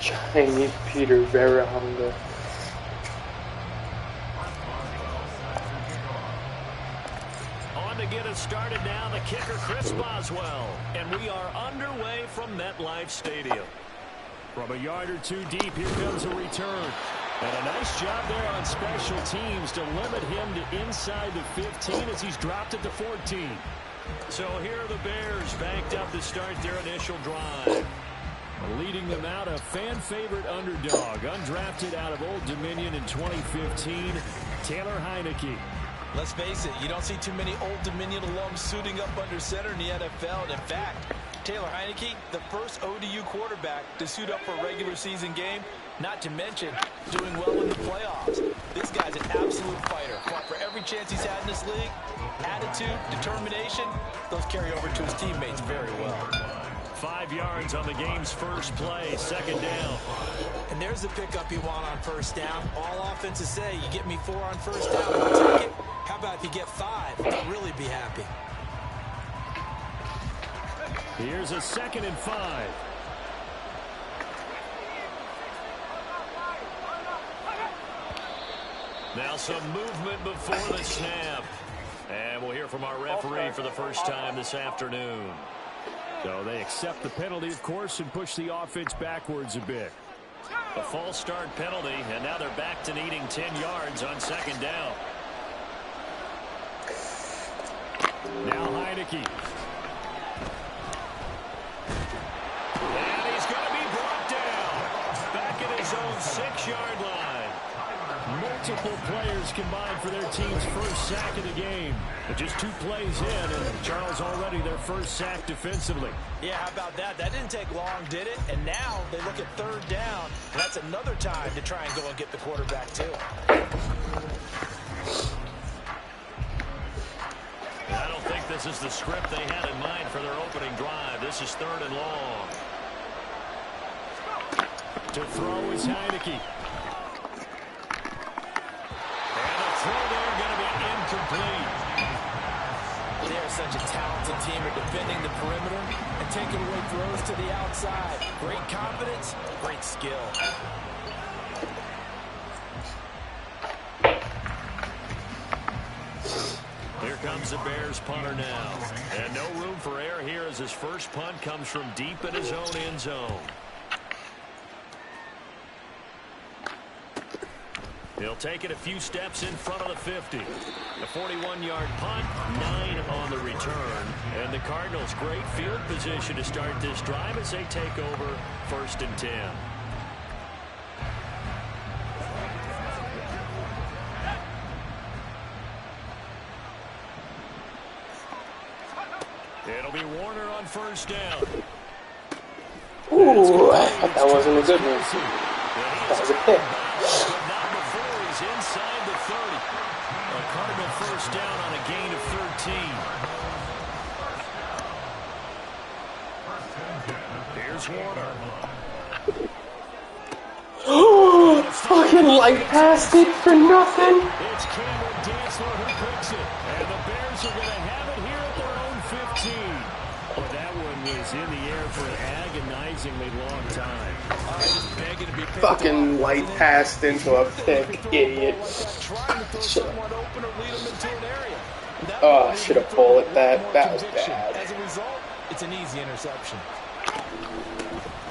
Chinese Peter Verhunga. On to get us started now, the kicker Chris Boswell. And we are underway from MetLife Stadium. From a yard or two deep, here comes a return. And a nice job there on special teams to limit him to inside the 15 as he's dropped at the 14. So here are the Bears banked up to start their initial drive. Leading them out, a fan-favorite underdog, undrafted out of Old Dominion in 2015, Taylor Heineke. Let's face it, you don't see too many Old Dominion alums suiting up under center in the NFL. And in fact, Taylor Heineke, the first ODU quarterback to suit up for a regular season game, not to mention doing well in the playoffs. This guy's an absolute fighter. Fought for every chance he's had in this league. Attitude, determination, those carry over to his teammates very well. 5 yards on the game's first play, second down. And there's the pickup you want on first down. All offenses say, you get me 4 on first down, I'll take it. How about if you get 5? They'll really be happy. Here's a 2nd and 5. Now some movement before the snap. And we'll hear from our referee for the first time this afternoon. So they accept the penalty, of course, and push the offense backwards a bit. A false start penalty, and now they're back to needing 10 yards on second down. Now Heineke. And he's going to be brought down. Back at his own 6-yard line. Multiple players combined for their team's first sack of the game. But just 2 plays in, and Charles already their first sack defensively. Yeah, how about that? That didn't take long, did it? And now they look at 3rd down. And that's another time to try and go and get the quarterback, too. I don't think this is the script they had in mind for their opening drive. This is 3rd and long. To throw is Heineke. Throw there going to be incomplete. They are such a talented team at defending the perimeter and taking away throws to the outside. Great confidence, great skill. Here comes the Bears punter now. And no room for error here as his first punt comes from deep in his own end zone. He'll take it a few steps in front of the 50. The 41-yard punt, 9 on the return. And the Cardinals, great field position to start this drive as they take over 1st and 10. It'll be Warner on first down. Ooh, I thought that wasn't a good one. That was a pick. Inside the 30. A Cardinal first down on a gain of 13. Here's Warner. Oh, fucking light passed it for nothing. It's Cameron Dantzler who picks it. And the Bears are going to have it here at their own 15. But that one was in the air for an agonizingly long time. Fucking light passed into a pick, idiot. Oh, I should have pulled that. That was bad. As a result, it's an easy interception.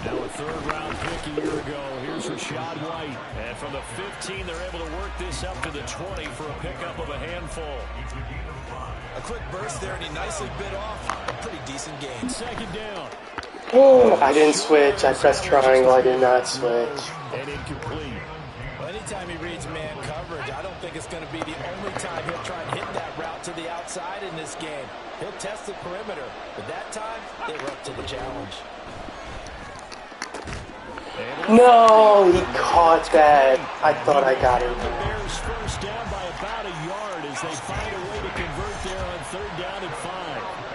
Now a 3rd-round pick a year ago. Here's Rashad White. And from the 15, they're able to work this up to the 20 for a pickup of a handful. A quick burst there, and he nicely bit off a pretty decent gain. 2nd down. Oh, I didn't switch. I pressed triangle. I did not switch. And incomplete. Well, anytime he reads man coverage, I don't think it's going to be the only time he'll try and hit that route to the outside in this game. He'll test the perimeter, but that time, they were up to the challenge. No, he caught that. I thought I got it. The Bears first down by about a yard as they find a way to convert there on 3rd down and 5.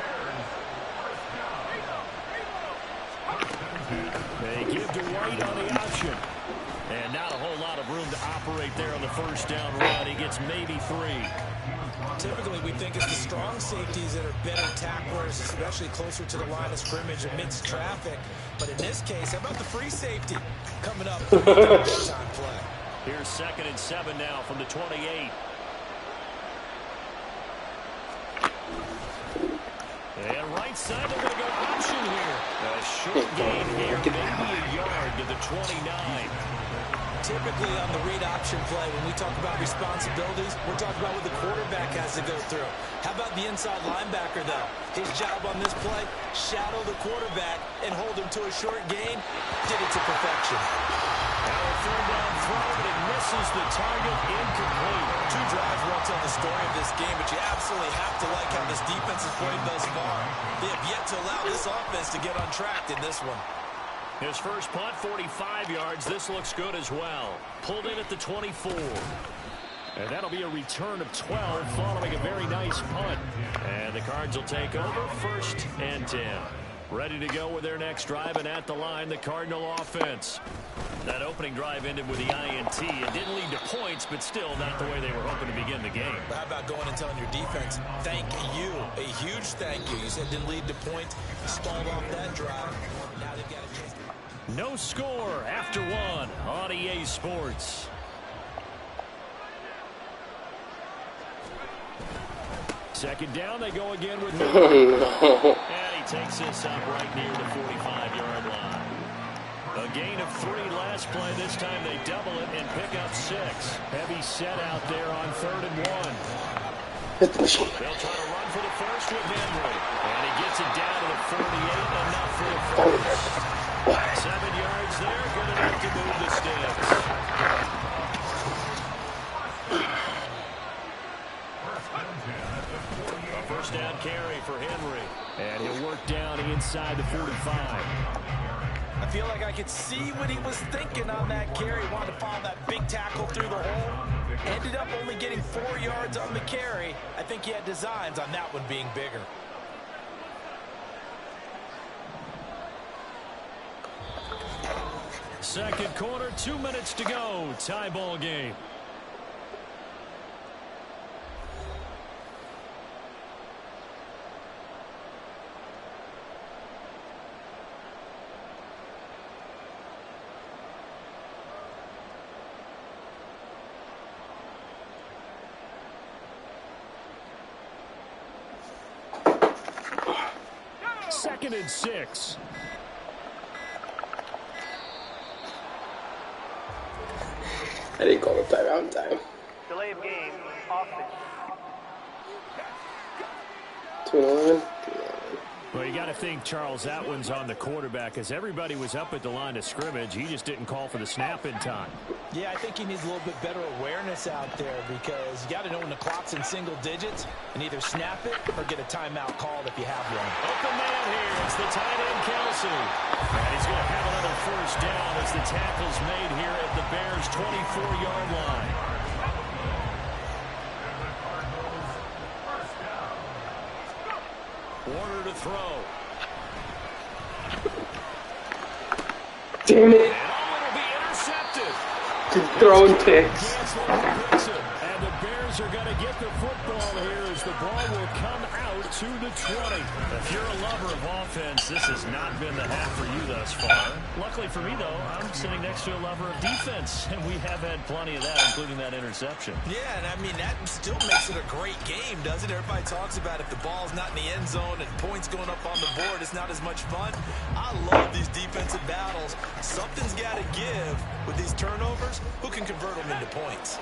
They give to White on the option. And not a whole lot of room to operate there on the first down run. He gets maybe 3. Typically, we think it's the strong safeties that are better tacklers, especially closer to the line of scrimmage amidst traffic. But in this case, how about the free safety? coming up to make a big-time play. Here's 2nd and 7 now from the 28. And right side, they're going to go option here. A short gain here, maybe a yard to the 29. Typically on the read option play, when we talk about responsibilities, we're talking about what the quarterback has to go through. How about the inside linebacker, though? His job on this play, shadow the quarterback and hold him to a short gain. Did it to perfection. Now a third down throw, but it misses the target, incomplete. 2 drives won't tell the story of this game, but you absolutely have to like how this defense has played thus far. They have yet to allow this offense to get on track in this one. His first punt, 45 yards. This looks good as well. Pulled in at the 24. And that'll be a return of 12 following a very nice punt. And the Cards will take over 1st and 10. Ready to go with their next drive, and at the line, the Cardinal offense. That opening drive ended with the INT. It didn't lead to points, but still not the way they were hoping to begin the game. How about going and telling your defense, thank you, a huge thank you. You said it didn't lead to points, stalled off that drive. Now they've got a chance. No score after 1 on EA Sports. Second down, they go again with and he takes this up right near the 45-yard line. A gain of 3 last play. This time they double it and pick up 6. Heavy set out there on 3rd and 1. They'll try to run for the first with Henry. And he gets it down to the 48, enough for the first. 7 yards there, good enough to move the sticks. A first down carry for Henry. And he'll work down inside the 45. I feel like I could see what he was thinking on that carry. Wanted to follow that big tackle through the hole. Ended up only getting 4 yards on the carry. I think he had designs on that one being bigger. Second quarter, 2 minutes to go. Tie ball game. Second and 6. I didn't call the timeout in time. Delay of game, offense. 2-11. Well, you got to think, Charles, that one's on the quarterback, as everybody was up at the line of scrimmage. He just didn't call for the snap in time. Yeah, I think he needs a little bit better awareness out there, because you got to know when the clock's in single digits and either snap it or get a timeout called if you have one. Open man here. It's the tight end, Kelsey. And he's going to have another first down as the tackle's made here at the Bears' 24-yard line. Warner to throw. Damn it. And it'll be intercepted. Throwing picks. And the Bears are going to get the football here as the ball will come out to the 20. If you're a lover of offense, this has not been the half for you thus far. Luckily for me, though, I'm sitting next to a lover of defense, and we have had plenty of that, including that interception. Yeah, and I mean, that still makes it a great game, doesn't it? Everybody talks about if the ball's not in the end zone and points going up on the board, it's not as much fun. I love these defensive battles. Something's got to give with these turnovers. Who can convert them into points?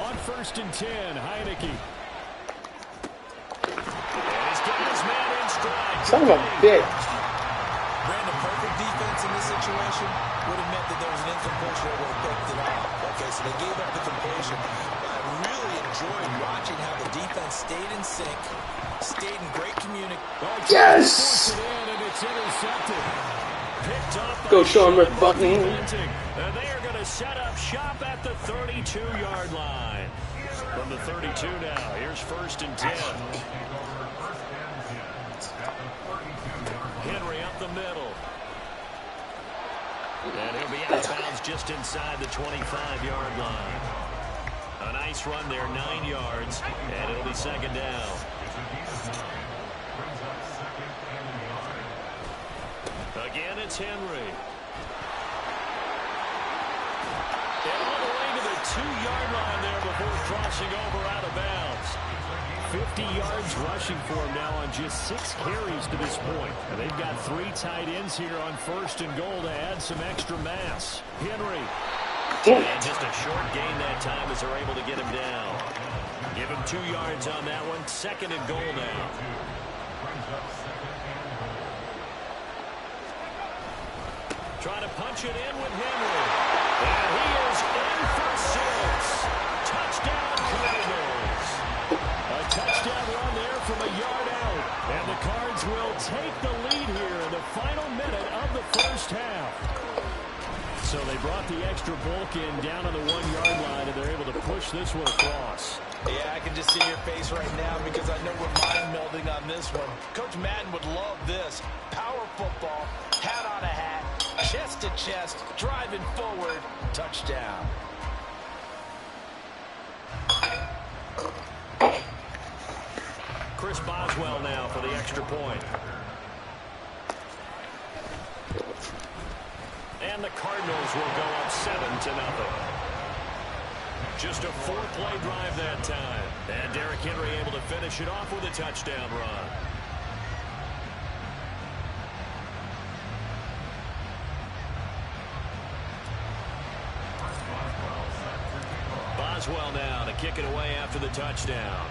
On 1st and 10, Heineke. And he's got his man in stride. Son of a bitch. Ran the perfect defense in this situation. Would have meant that there was an incompletion that would have picked it off. Okay, so they gave up the completion. But I really enjoyed watching how the defense stayed in sync, stayed in great communication. Yes! And it's intercepted. Picked up. Go, Sean McButton. And they are going to set up shop at the 32-yard line. From the 32 now, here's 1st and 10. Henry up the middle. And he'll be out of bounds just inside the 25-yard line. A nice run there, 9 yards, and it'll be 2nd down. Again, it's Henry. And all the way to the 2-yard line there before crossing over out of bounds. 50 yards rushing for him now on just 6 carries to this point. And they've got 3 tight ends here on 1st and goal to add some extra mass. Henry. And just a short gain that time as they're able to get him down. Give him 2 yards on that one. 2nd and goal now. Trying to punch it in with Henry. And he is in for 6. Touchdown Cardinals. A touchdown run there from a yard out. And the Cards will take the lead here in the final minute of the first half. So they brought the extra bulk in down on the 1-yard line, and they're able to push this one across. Yeah, I can just see your face right now because I know we're mind melding on this one. Coach Madden would love this. Power football, hat on a hat, chest to chest, driving forward, touchdown. Chris Boswell now for the extra point. And the Cardinals will go up 7-0. Just a 4-play drive that time. And Derrick Henry able to finish it off with a touchdown run. Boswell now to kick it away after the touchdown.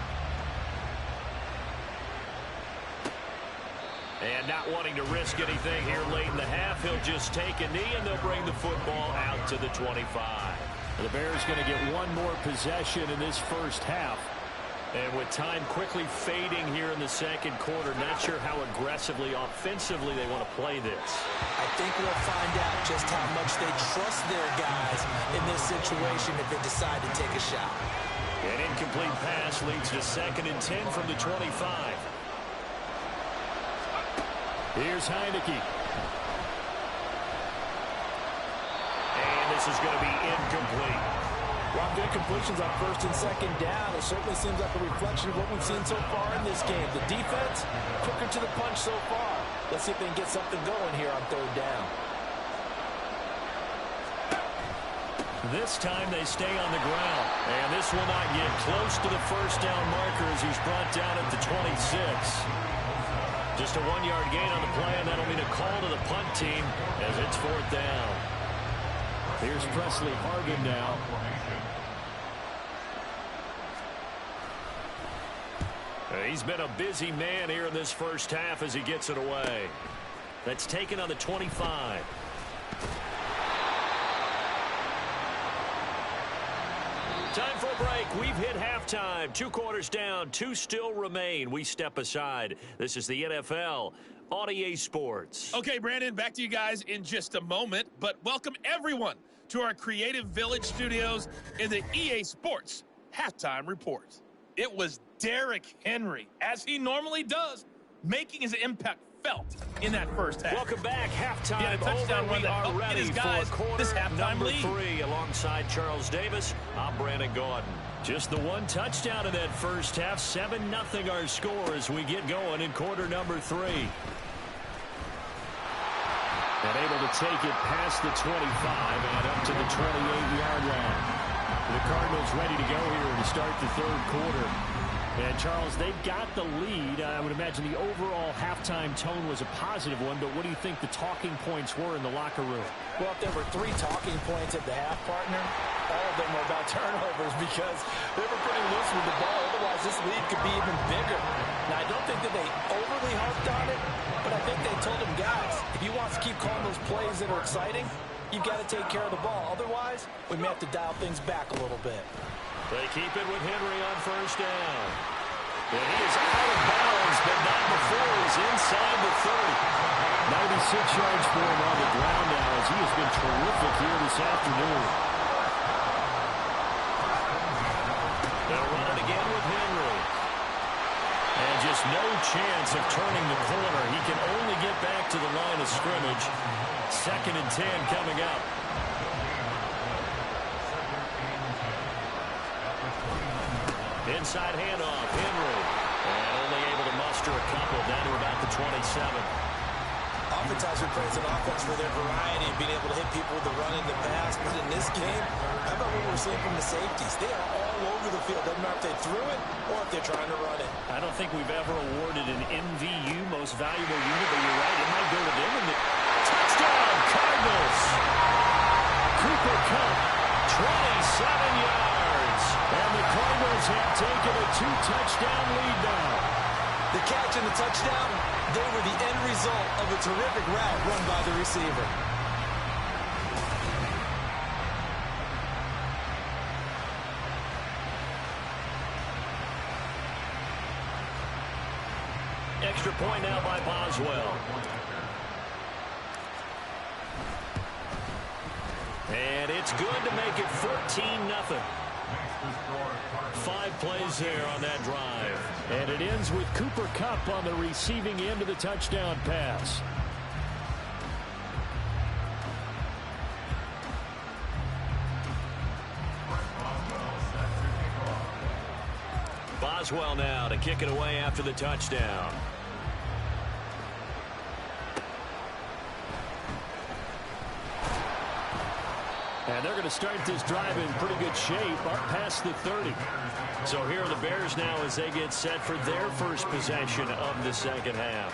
And not wanting to risk anything here late in the half, he'll just take a knee and they'll bring the football out to the 25. The Bears going to get one more possession in this first half. And with time quickly fading here in the second quarter, not sure how aggressively, offensively they want to play this. I think we'll find out just how much they trust their guys in this situation if they decide to take a shot. An incomplete pass leads to 2nd and 10 from the 25. Here's Heineke. And this is going to be incomplete. While good completions on 1st and 2nd down, it certainly seems like a reflection of what we've seen so far in this game. The defense, quicker to the punch so far. Let's see if they can get something going here on 3rd down. This time they stay on the ground. And this will not get close to the first down marker as he's brought down at the 26. Just a 1-yard gain on the play, and that'll mean a call to the punt team as it's 4th down. Here's Presley Harvin now. He's been a busy man here in this first half as he gets it away. That's taken on the 25. Time for a break. We've hit halftime. 2 quarters down. 2 still remain. We step aside. This is the NFL on EA Sports. Okay, Brandon, back to you guys in just a moment. But welcome everyone to our Creative Village studios in the EA Sports Halftime Report. It was Derrick Henry, as he normally does, making his impact felt in that first half. Welcome back. Halftime. Yeah, a touchdown over. run We that are helped ready his guys for quarter this halftime number lead. 3 alongside Charles Davis. I'm Brandon Gordon. Just the 1 touchdown in that first half. 7-0 our score as we get going in quarter number 3. And able to take it past the 25 and up to the 28-yard line. The Cardinals ready to go here to start the 3rd quarter. And, Charles, they've got the lead. I would imagine the overall halftime tone was a positive one, but what do you think the talking points were in the locker room? Well, if there were 3 talking points at the half, partner, all of them were about turnovers because they were pretty loose with the ball. Otherwise, this lead could be even bigger. Now, I don't think that they overly harped on it, but I think they told them, guys, if you want to keep calling those plays that are exciting, you've got to take care of the ball. Otherwise, we may have to dial things back a little bit. They keep it with Henry on 1st down. And he is out of bounds, but not before he's inside the 30. 96 yards for him on the ground now as he has been terrific here this afternoon. They'll run it again with Henry. And just no chance of turning the corner. He can only get back to the line of scrimmage. 2nd and 10 coming up. Inside handoff, Henry. And only able to muster a couple down to about the 27. oftentimes we praise an offense for their variety and being able to hit people with the run and the pass. But in this game, how about what we're seeing from the safeties? They are all over the field. Doesn't matter if they threw it or if they're trying to run it. I don't think we've ever awarded an MVU, most valuable unit, but you're right. It might go to them. And touchdown, Cardinals. Cooper Kupp, 27 yards. And the Cardinals have taken a 2-touchdown lead now. The catch and the touchdown, they were the end result of a terrific route run by the receiver. Extra point now by Boswell. And it's good to make it 14-0. 5 plays there on that drive. And it ends with Cooper Kupp on the receiving end of the touchdown pass. Boswell now to kick it away after the touchdown. And they're going to start this drive in pretty good shape, up past the 30. So here are the Bears now as they get set for their first possession of the second half.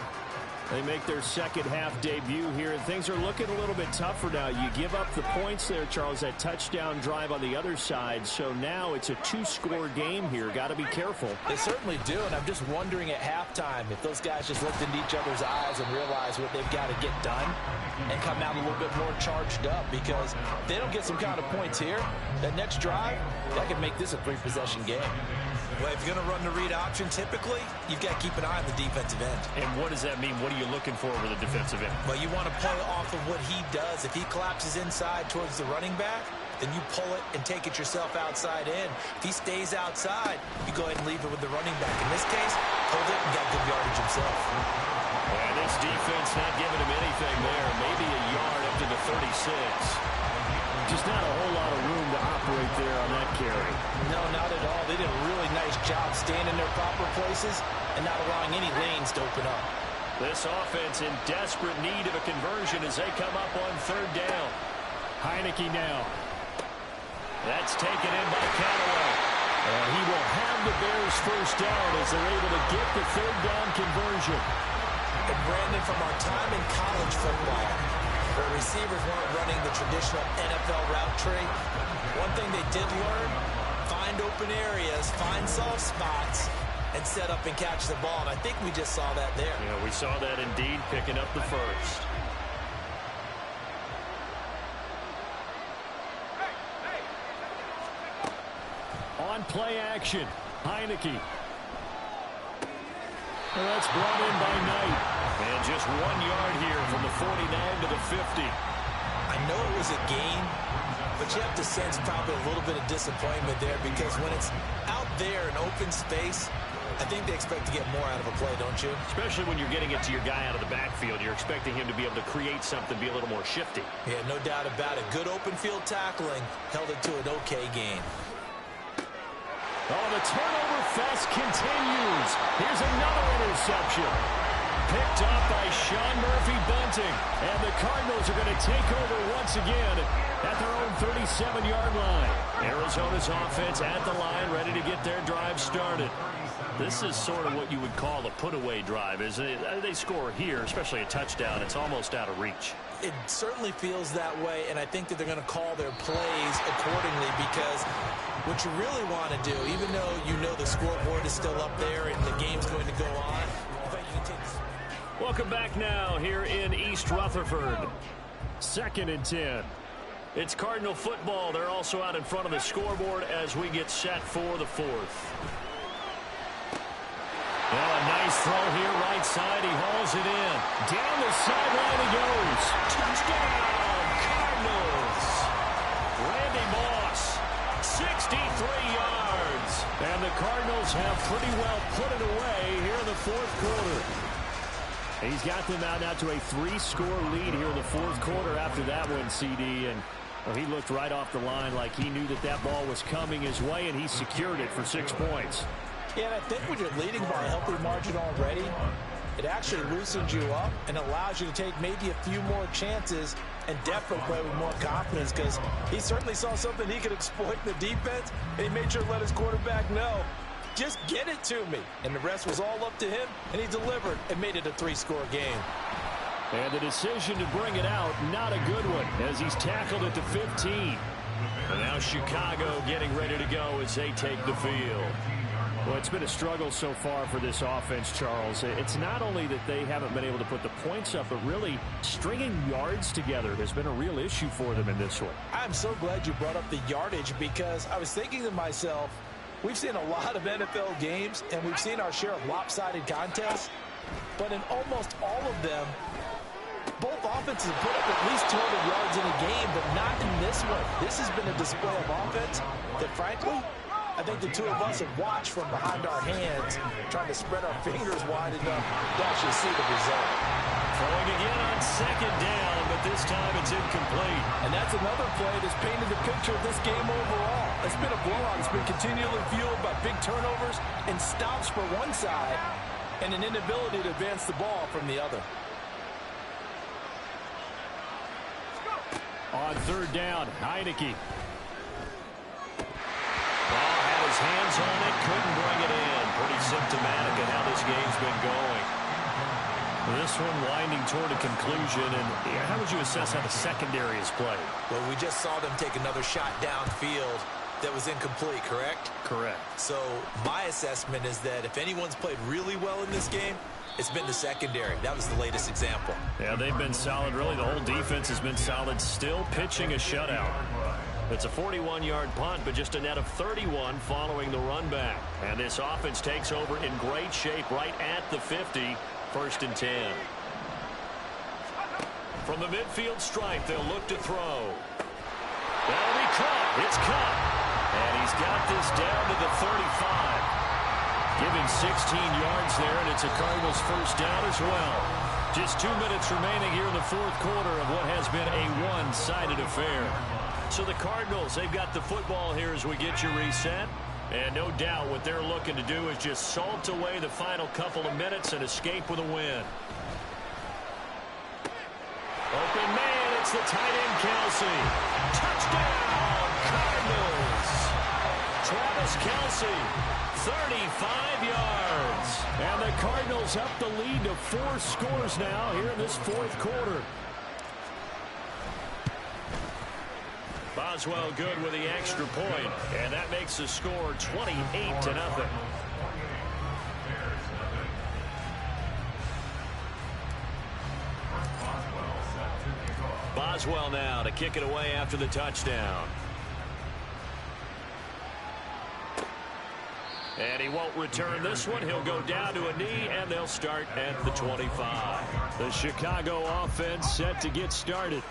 They make their second half debut here, and things are looking a little bit tougher now. You give up the points there, Charles, that touchdown drive on the other side. So now it's a 2-score game here. Got to be careful. They certainly do, and I'm just wondering at halftime if those guys just looked into each other's eyes and realized what they've got to get done and come out a little bit more charged up, because if they don't get some kind of points here, that next drive, that could make this a 3-possession game. Well, if you're going to run the read option, typically, you've got to keep an eye on the defensive end. And what does that mean? What are you looking for with the defensive end? Well, you want to play off of what he does. If he collapses inside towards the running back, then you pull it and take it yourself outside in. If he stays outside, you go ahead and leave it with the running back. In this case, pulled it and got good yardage himself. And this defense not giving him anything there. Maybe a yard up to the 36. Just not a whole lot of room to operate there on that carry. No, not at all. They did a really nice job staying in their proper places and not allowing any lanes to open up. This offense in desperate need of a conversion as they come up on 3rd down. Heineke now. That's taken in by Callaway. And he will have the Bears first down as they're able to get the 3rd down conversion. And Brandon, from our time in college football, where receivers weren't running the traditional NFL route tree, one thing they did learn, find open areas, find soft spots, and set up and catch the ball. And I think we just saw that there. Yeah, we saw that indeed, picking up the first. On play action, Heineke. Well, that's brought in by Knight. And just 1 yard here from the 49 to the 50. I know it was a gain, but you have to sense probably a little bit of disappointment there, because when it's out there in open space, I think they expect to get more out of a play, don't you? Especially when you're getting it to your guy out of the backfield. You're expecting him to be able to create something, be a little more shifty. Yeah, no doubt about it. Good open field tackling held it to an okay gain. Oh, the turnover fest continues. Here's another interception. Picked up by Sean Murphy-Bunting. And the Cardinals are going to take over once again at their own 37-yard line. Arizona's offense at the line, ready to get their drive started. This is sort of what you would call a put-away drive, isn't it? They score here, especially a touchdown. It's almost out of reach. It certainly feels that way, and I think that they're going to call their plays accordingly, because what you really want to do, even though you know the scoreboard is still up there and the game's going to go on, welcome back now here in East Rutherford. 2nd and 10. It's Cardinal football. They're also out in front of the scoreboard as we get set for the 4th. Well, a nice throw here, right side. He hauls it in. Down the sideline he goes. Touchdown, Cardinals. Randy Moss, 63 yards. And the Cardinals have pretty well put it away here in the 4th quarter. He's got them out now to a 3-score lead here in the 4th quarter after that one, CD. And well, he looked right off the line like he knew that that ball was coming his way, and he secured it for 6 points. Yeah, and I think when you're leading by a healthy margin already, It actually loosens you up and allows you to take maybe a few more chances and definitely play with more confidence, because he certainly saw something he could exploit in the defense, and he made sure to let his quarterback know, just get it to me. And the rest was all up to him, and he delivered and made it a 3-score game. And the decision to bring it out, not a good one, as he's tackled at the 15. And now Chicago getting ready to go as they take the field. Well, it's been a struggle so far for this offense, Charles. It's not only that they haven't been able to put the points up, but really stringing yards together has been a real issue for them in this one. I'm so glad you brought up the yardage, because I was thinking to myself, we've seen a lot of NFL games, and we've seen our share of lopsided contests, but in almost all of them, both offenses have put up at least 200 yards in a game, but not in this one. This has been a display of offense that, frankly, I think the two of us have watched from behind our hands, trying to spread our fingers wide enough to actually see the result. Throwing again on second down, but this time it's incomplete. And that's another play that's painted the picture of this game overall. It's been a blowout. It's been continually fueled by big turnovers and stops for one side and an inability to advance the ball from the other. On third down, Heineke. Had his hands on it, couldn't bring it in. Pretty symptomatic of how this game's been going. This one winding toward a conclusion, and how would you assess how the secondary has played? Well, we just saw them take another shot downfield that was incomplete, correct? Correct. So my assessment is that if anyone's played really well in this game, it's been the secondary. That was the latest example. Yeah, they've been solid. Really, the whole defense has been solid, still pitching a shutout. It's a 41-yard punt, but just a net of 31 following the run back. And this offense takes over in great shape right at the 50, 1st and 10. From the midfield stripe, they'll look to throw. That'll be caught. It's caught. And he's got this down to the 35. Give him 16 yards there, and it's a Cardinals first down as well. Just 2 minutes remaining here in the 4th quarter of what has been a one-sided affair. So the Cardinals, they've got the football here as we get you reset. And no doubt what they're looking to do is just salt away the final couple of minutes and escape with a win. Open man, it's the tight end, Kelsey. Touchdown, Cardinals. Travis Kelsey, 35 yards. And the Cardinals up the lead to 4 scores now here in this 4th quarter. Boswell good with the extra point, and that makes the score 28-0. Boswell now to kick it away after the touchdown. And he won't return this one. He'll go down to a knee, and they'll start at the 25. The Chicago offense set to get started.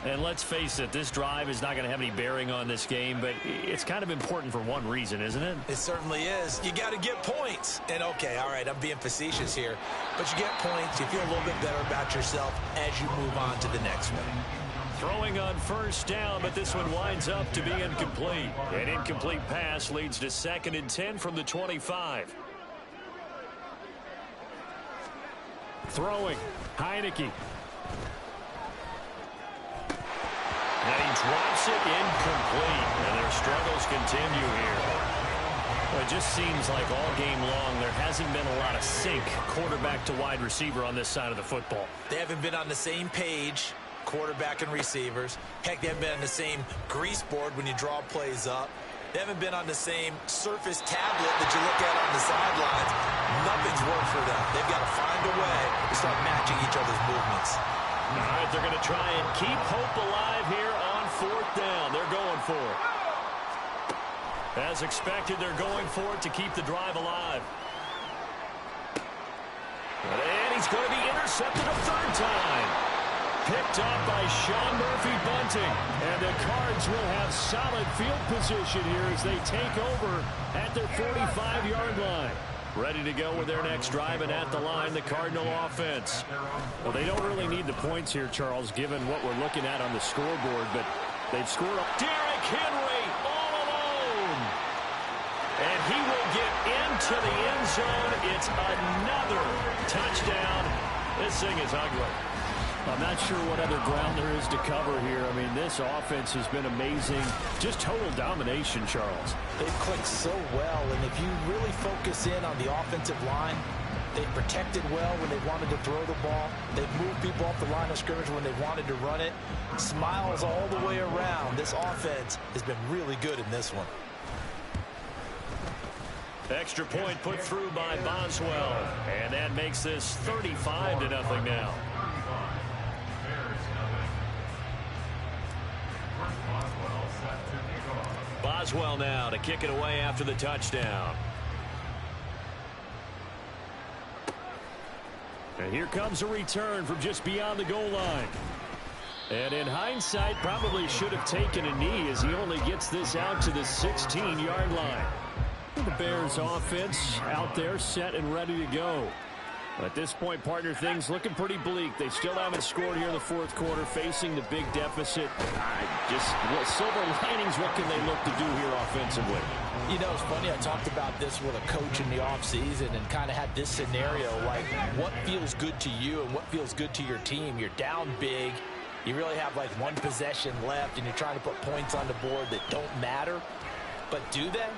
And let's face it, this drive is not going to have any bearing on this game, but it's kind of important for one reason, isn't it? It certainly is. You got to get points. And, okay, all right, I'm being facetious here, but you get points, you feel a little bit better about yourself as you move on to the next one. Throwing on first down, but this one winds up to be incomplete. An incomplete pass leads to 2nd and 10 from the 25. Throwing, Heineke. And he drops it incomplete. And their struggles continue here. Well, it just seems like all game long there hasn't been a lot of sync quarterback to wide receiver on this side of the football. They haven't been on the same page, quarterback and receivers. Heck, they haven't been on the same grease board when you draw plays up. They haven't been on the same surface tablet that you look at on the sidelines. Nothing's worked for them. They've got to find a way to start matching each other's movements. All right, they're going to try and keep hope alive here on 4th down. They're going for it. As expected, they're going for it to keep the drive alive. And he's going to be intercepted a 3rd time. Picked up by Sean Murphy-Bunting. And the Cards will have solid field position here as they take over at their 45-yard line. Ready to go with their next drive, and at the line, the Cardinal offense. Well, they don't really need the points here, Charles, given what we're looking at on the scoreboard, but they've scored up. Derrick Henry all alone. And he will get into the end zone. It's another touchdown. This thing is ugly. I'm not sure what other ground there is to cover here. I mean, this offense has been amazing. Just total domination, Charles. They've clicked so well, and if you really focus in on the offensive line, they've protected well when they wanted to throw the ball. They've moved people off the line of scrimmage when they wanted to run it. Smiles all the way around. This offense has been really good in this one. Extra point put through by Boswell. And that makes this 35-0 now. Boswell now to kick it away after the touchdown. And here comes a return from just beyond the goal line. And in hindsight, probably should have taken a knee as he only gets this out to the 16-yard line. The Bears offense out there set and ready to go. At this point, partner, things looking pretty bleak. They still haven't scored here in the fourth quarter, facing the big deficit. Silver linings, what can they look to do here offensively? You know, it's funny, I talked about this with a coach in the offseason and kind of had this scenario, like what feels good to you and what feels good to your team. You're down big. You really have like one possession left, and you're trying to put points on the board that don't matter. But do they?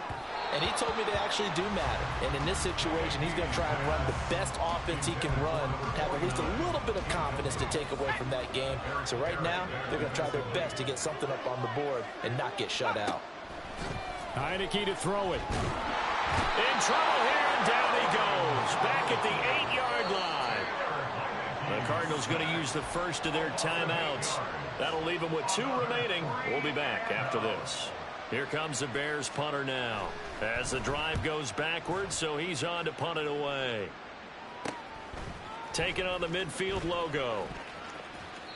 And he told me they actually do matter. And in this situation, he's going to try and run the best offense he can run, have at least a little bit of confidence to take away from that game. So right now, they're going to try their best to get something up on the board and not get shut out. Heineke to throw it. In trouble here, and down he goes. Back at the 8-yard line. The Cardinals going to use the first of their timeouts. That'll leave them with 2 remaining. We'll be back after this. Here comes the Bears punter now. As the drive goes backwards, so he's on to punt it away. Taking on the midfield logo.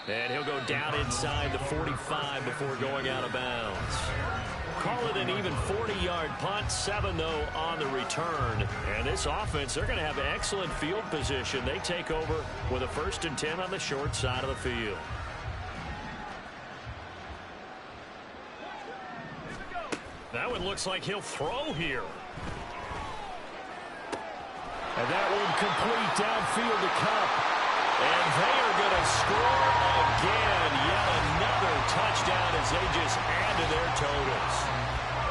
And he'll go down inside the 45 before going out of bounds. Call it an even 40-yard punt, 7 though on the return. And this offense, they're going to have excellent field position. They take over with a 1st and 10 on the short side of the field. That one looks like he'll throw here. And that one complete downfield to Cup. And they are going to score again. Yet another touchdown as they just add to their totals.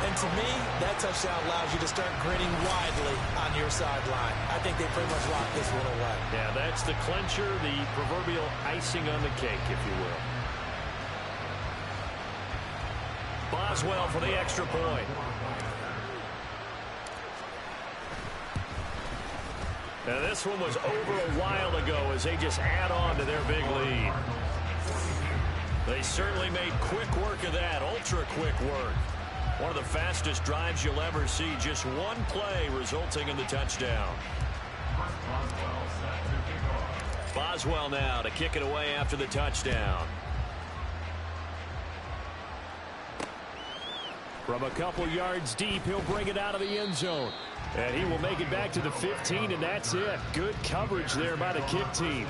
And to me, that touchdown allows you to start grinning widely on your sideline. I think they pretty much locked this one away. Yeah, that's the clincher, the proverbial icing on the cake, if you will. Boswell for the extra point. Now this one was over a while ago as they just add on to their big lead. They certainly made quick work of that, ultra quick work. One of the fastest drives you'll ever see, just one play resulting in the touchdown. Boswell now to kick it away after the touchdown. From a couple yards deep, he'll bring it out of the end zone. And he will make it back to the 15, and that's it. Good coverage there by the kick team.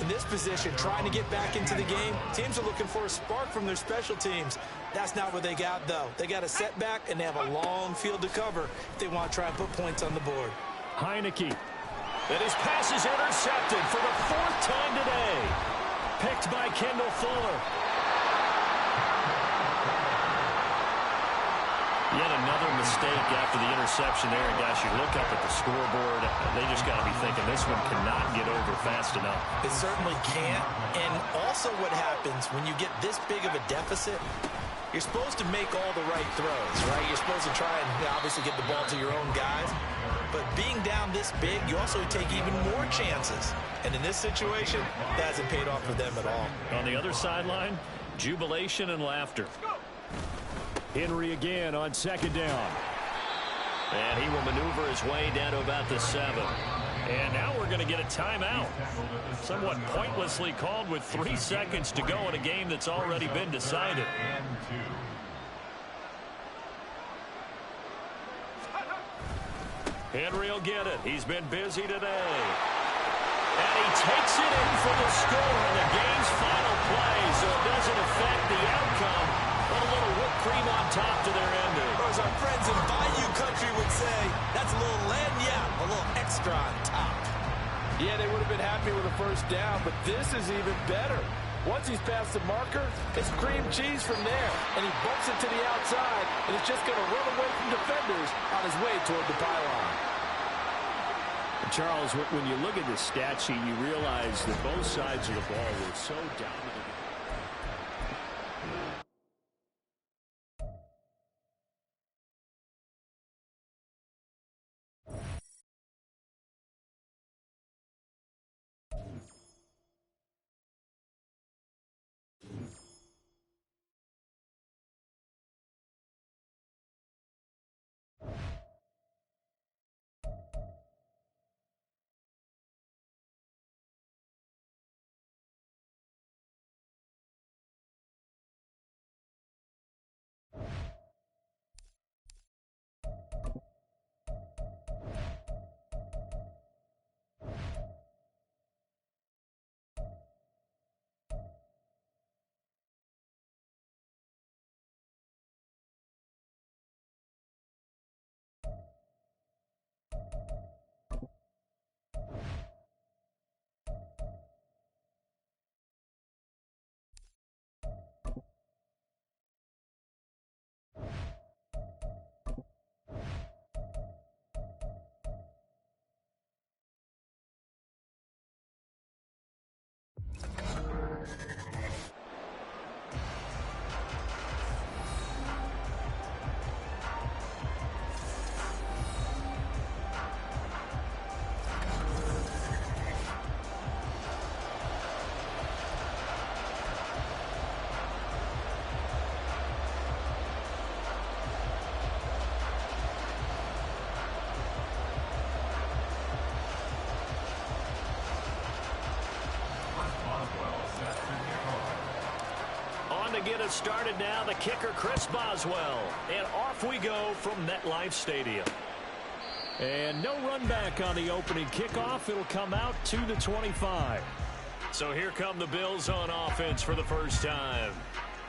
In this position, trying to get back into the game, teams are looking for a spark from their special teams. That's not what they got, though. They got a setback, and they have a long field to cover if they want to try and put points on the board. Heineke. And his pass is intercepted for the 4th time today. Picked by Kendall Fuller. Yet another mistake after the interception there. And guys, you look up at the scoreboard, they just got to be thinking this one cannot get over fast enough. It certainly can't. And also what happens when you get this big of a deficit, you're supposed to make all the right throws, right? You're supposed to try and obviously get the ball to your own guys. But being down this big, you also take even more chances. And in this situation, that hasn't paid off for them at all. On the other sideline, jubilation and laughter. Henry again on 2nd down. And he will maneuver his way down to about the 7. And now we're going to get a timeout. Somewhat pointlessly called with 3 seconds to go in a game that's already been decided. Henry will get it. He's been busy today. And he takes it in for the score in the game's final play, so it doesn't affect the outcome. But a little whip cream on top to their ending. Or as our friends in Bayou Country would say, that's a little lagniappe, a little extra on top. Yeah, they would have been happy with a first down, but this is even better. Once he's past the marker, it's cream cheese from there, and he bumps it to the outside, and it's just going to run away from defenders on his way toward the pylon. Charles, when you look at the stat sheet, you realize that both sides of the ball were so dominant. To get us started now, the kicker, Chris Boswell. And off we go from MetLife Stadium. And no run back on the opening kickoff. It'll come out to the 25. So here come the Bills on offense for the first time.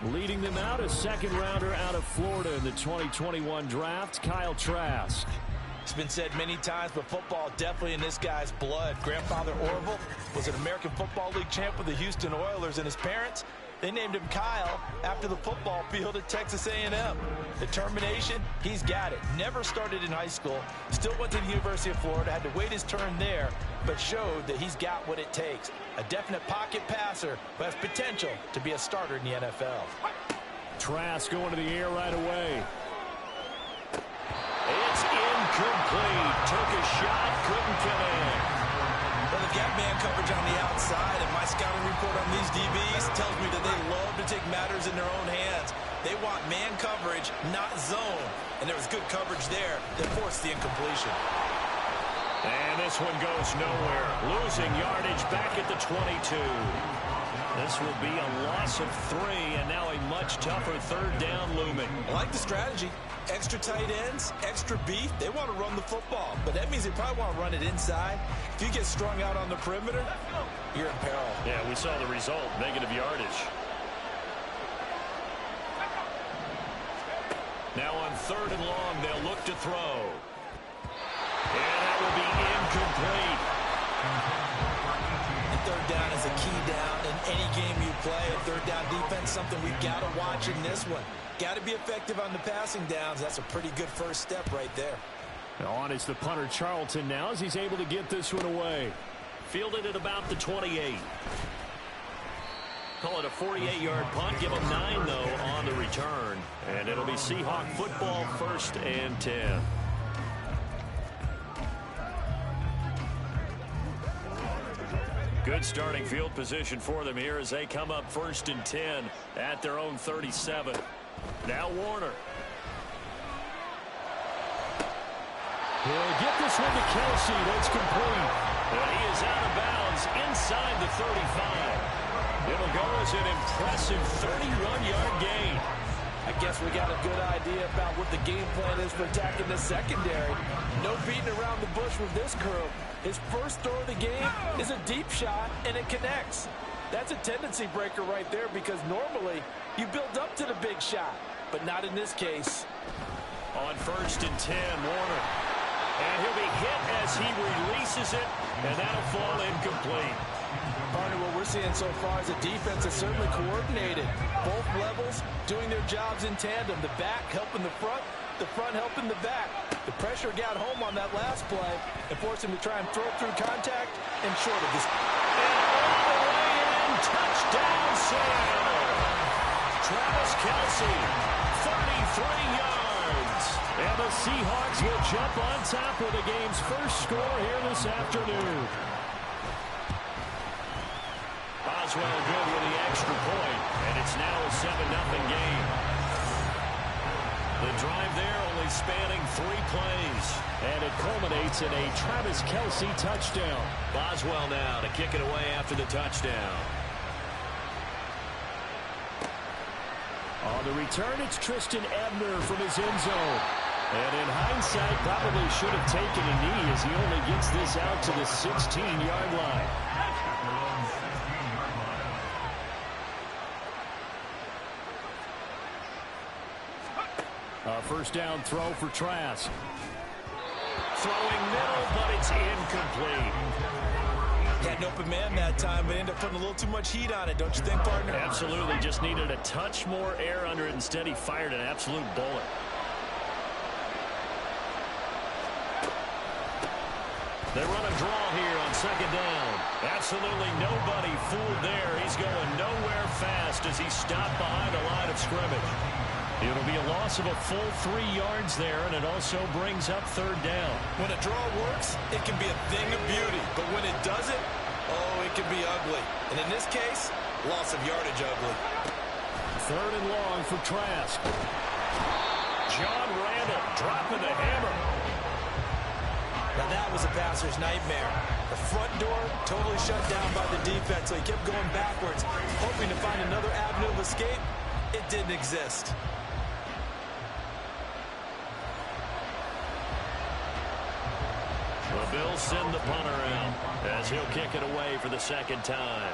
Leading them out, a second-rounder out of Florida in the 2021 draft, Kyle Trask. It's been said many times, but football definitely in this guy's blood. Grandfather Orville was an American Football League champ with the Houston Oilers, and his parents, they named him Kyle after the football field at Texas A&M. Determination, he's got it. Never started in high school, still went to the University of Florida, had to wait his turn there, but showed that he's got what it takes. A definite pocket passer who has potential to be a starter in the NFL. Trask going to the air right away. It's incomplete. Took a shot, couldn't connect. Well, they've got man coverage on the outside, and my scouting report on these DBs tells me that they love to take matters in their own hands. They want man coverage, not zone. And there was good coverage there that forced the incompletion. And this one goes nowhere. Losing yardage back at the 22. This will be a loss of 3, and now a much tougher third down looming. I like the strategy. Extra tight ends, extra beef. They want to run the football, but that means they probably want to run it inside. If you get strung out on the perimeter, you're in peril. Yeah, we saw the result, negative yardage. Now on 3rd and long, they'll look to throw. And that will be incomplete. And third down is a key down in any game you play. And third down defense, something we've got to watch in this one. Got to be effective on the passing downs. That's a pretty good first step right there. On is the punter Charlton now as he's able to get this one away. Fielded at about the 28. Call it a 48-yard punt. Give them 9, though, on the return. And it'll be Seahawk football, 1st and 10. Good starting field position for them here as they come up 1st and 10 at their own 37. Now Warner. He'll get this one to Kelsey. That's complete. And he is out of bounds inside the 35. It'll go as an impressive 31-yard gain. I guess we got a good idea about what the game plan is for attacking the secondary. No beating around the bush with this crew. His first throw of the game is a deep shot, and it connects. That's a tendency breaker right there because normally you build up to the big shot. but not in this case. On 1st and 10, Warner. And he'll be hit as he releases it, and that'll fall incomplete. Partner, what we're seeing so far is the defense is certainly coordinated. Both levels doing their jobs in tandem. The back helping the front helping the back. The pressure got home on that last play and forced him to try and throw through contact and short of this. And all the way in, touchdown Seattle. Travis Kelce, 33 yards. And the Seahawks will jump on top of the game's first score here this afternoon. Boswell good with the extra point, and it's now a 7-0 game. The drive there only spanning 3 plays. And it culminates in a Travis Kelce touchdown. Boswell now to kick it away after the touchdown. On the return, it's Tristan Ebner from his end zone. And in hindsight, probably should have taken a knee as he only gets this out to the 16-yard line. A first down throw for Trask. Throwing middle, but it's incomplete. Had an open man that time, but ended up putting a little too much heat on it, don't you think, partner? Absolutely. Just needed a touch more air under it. Instead, he fired an absolute bullet. They run a draw here on 2nd down. Absolutely nobody fooled there. He's going nowhere fast as he's stopped behind the line of scrimmage. It'll be a loss of a full 3 yards there, and it also brings up 3rd down. When a draw works, it can be a thing of beauty. But when it doesn't, oh, it can be ugly. And in this case, loss of yardage ugly. 3rd and long for Trask. John Randall dropping the hammer. Now that was a passer's nightmare. The front door totally shut down by the defense, so he kept going backwards, hoping to find another avenue of escape. It didn't exist. The Bills send the punter out as he'll kick it away for the 2nd time.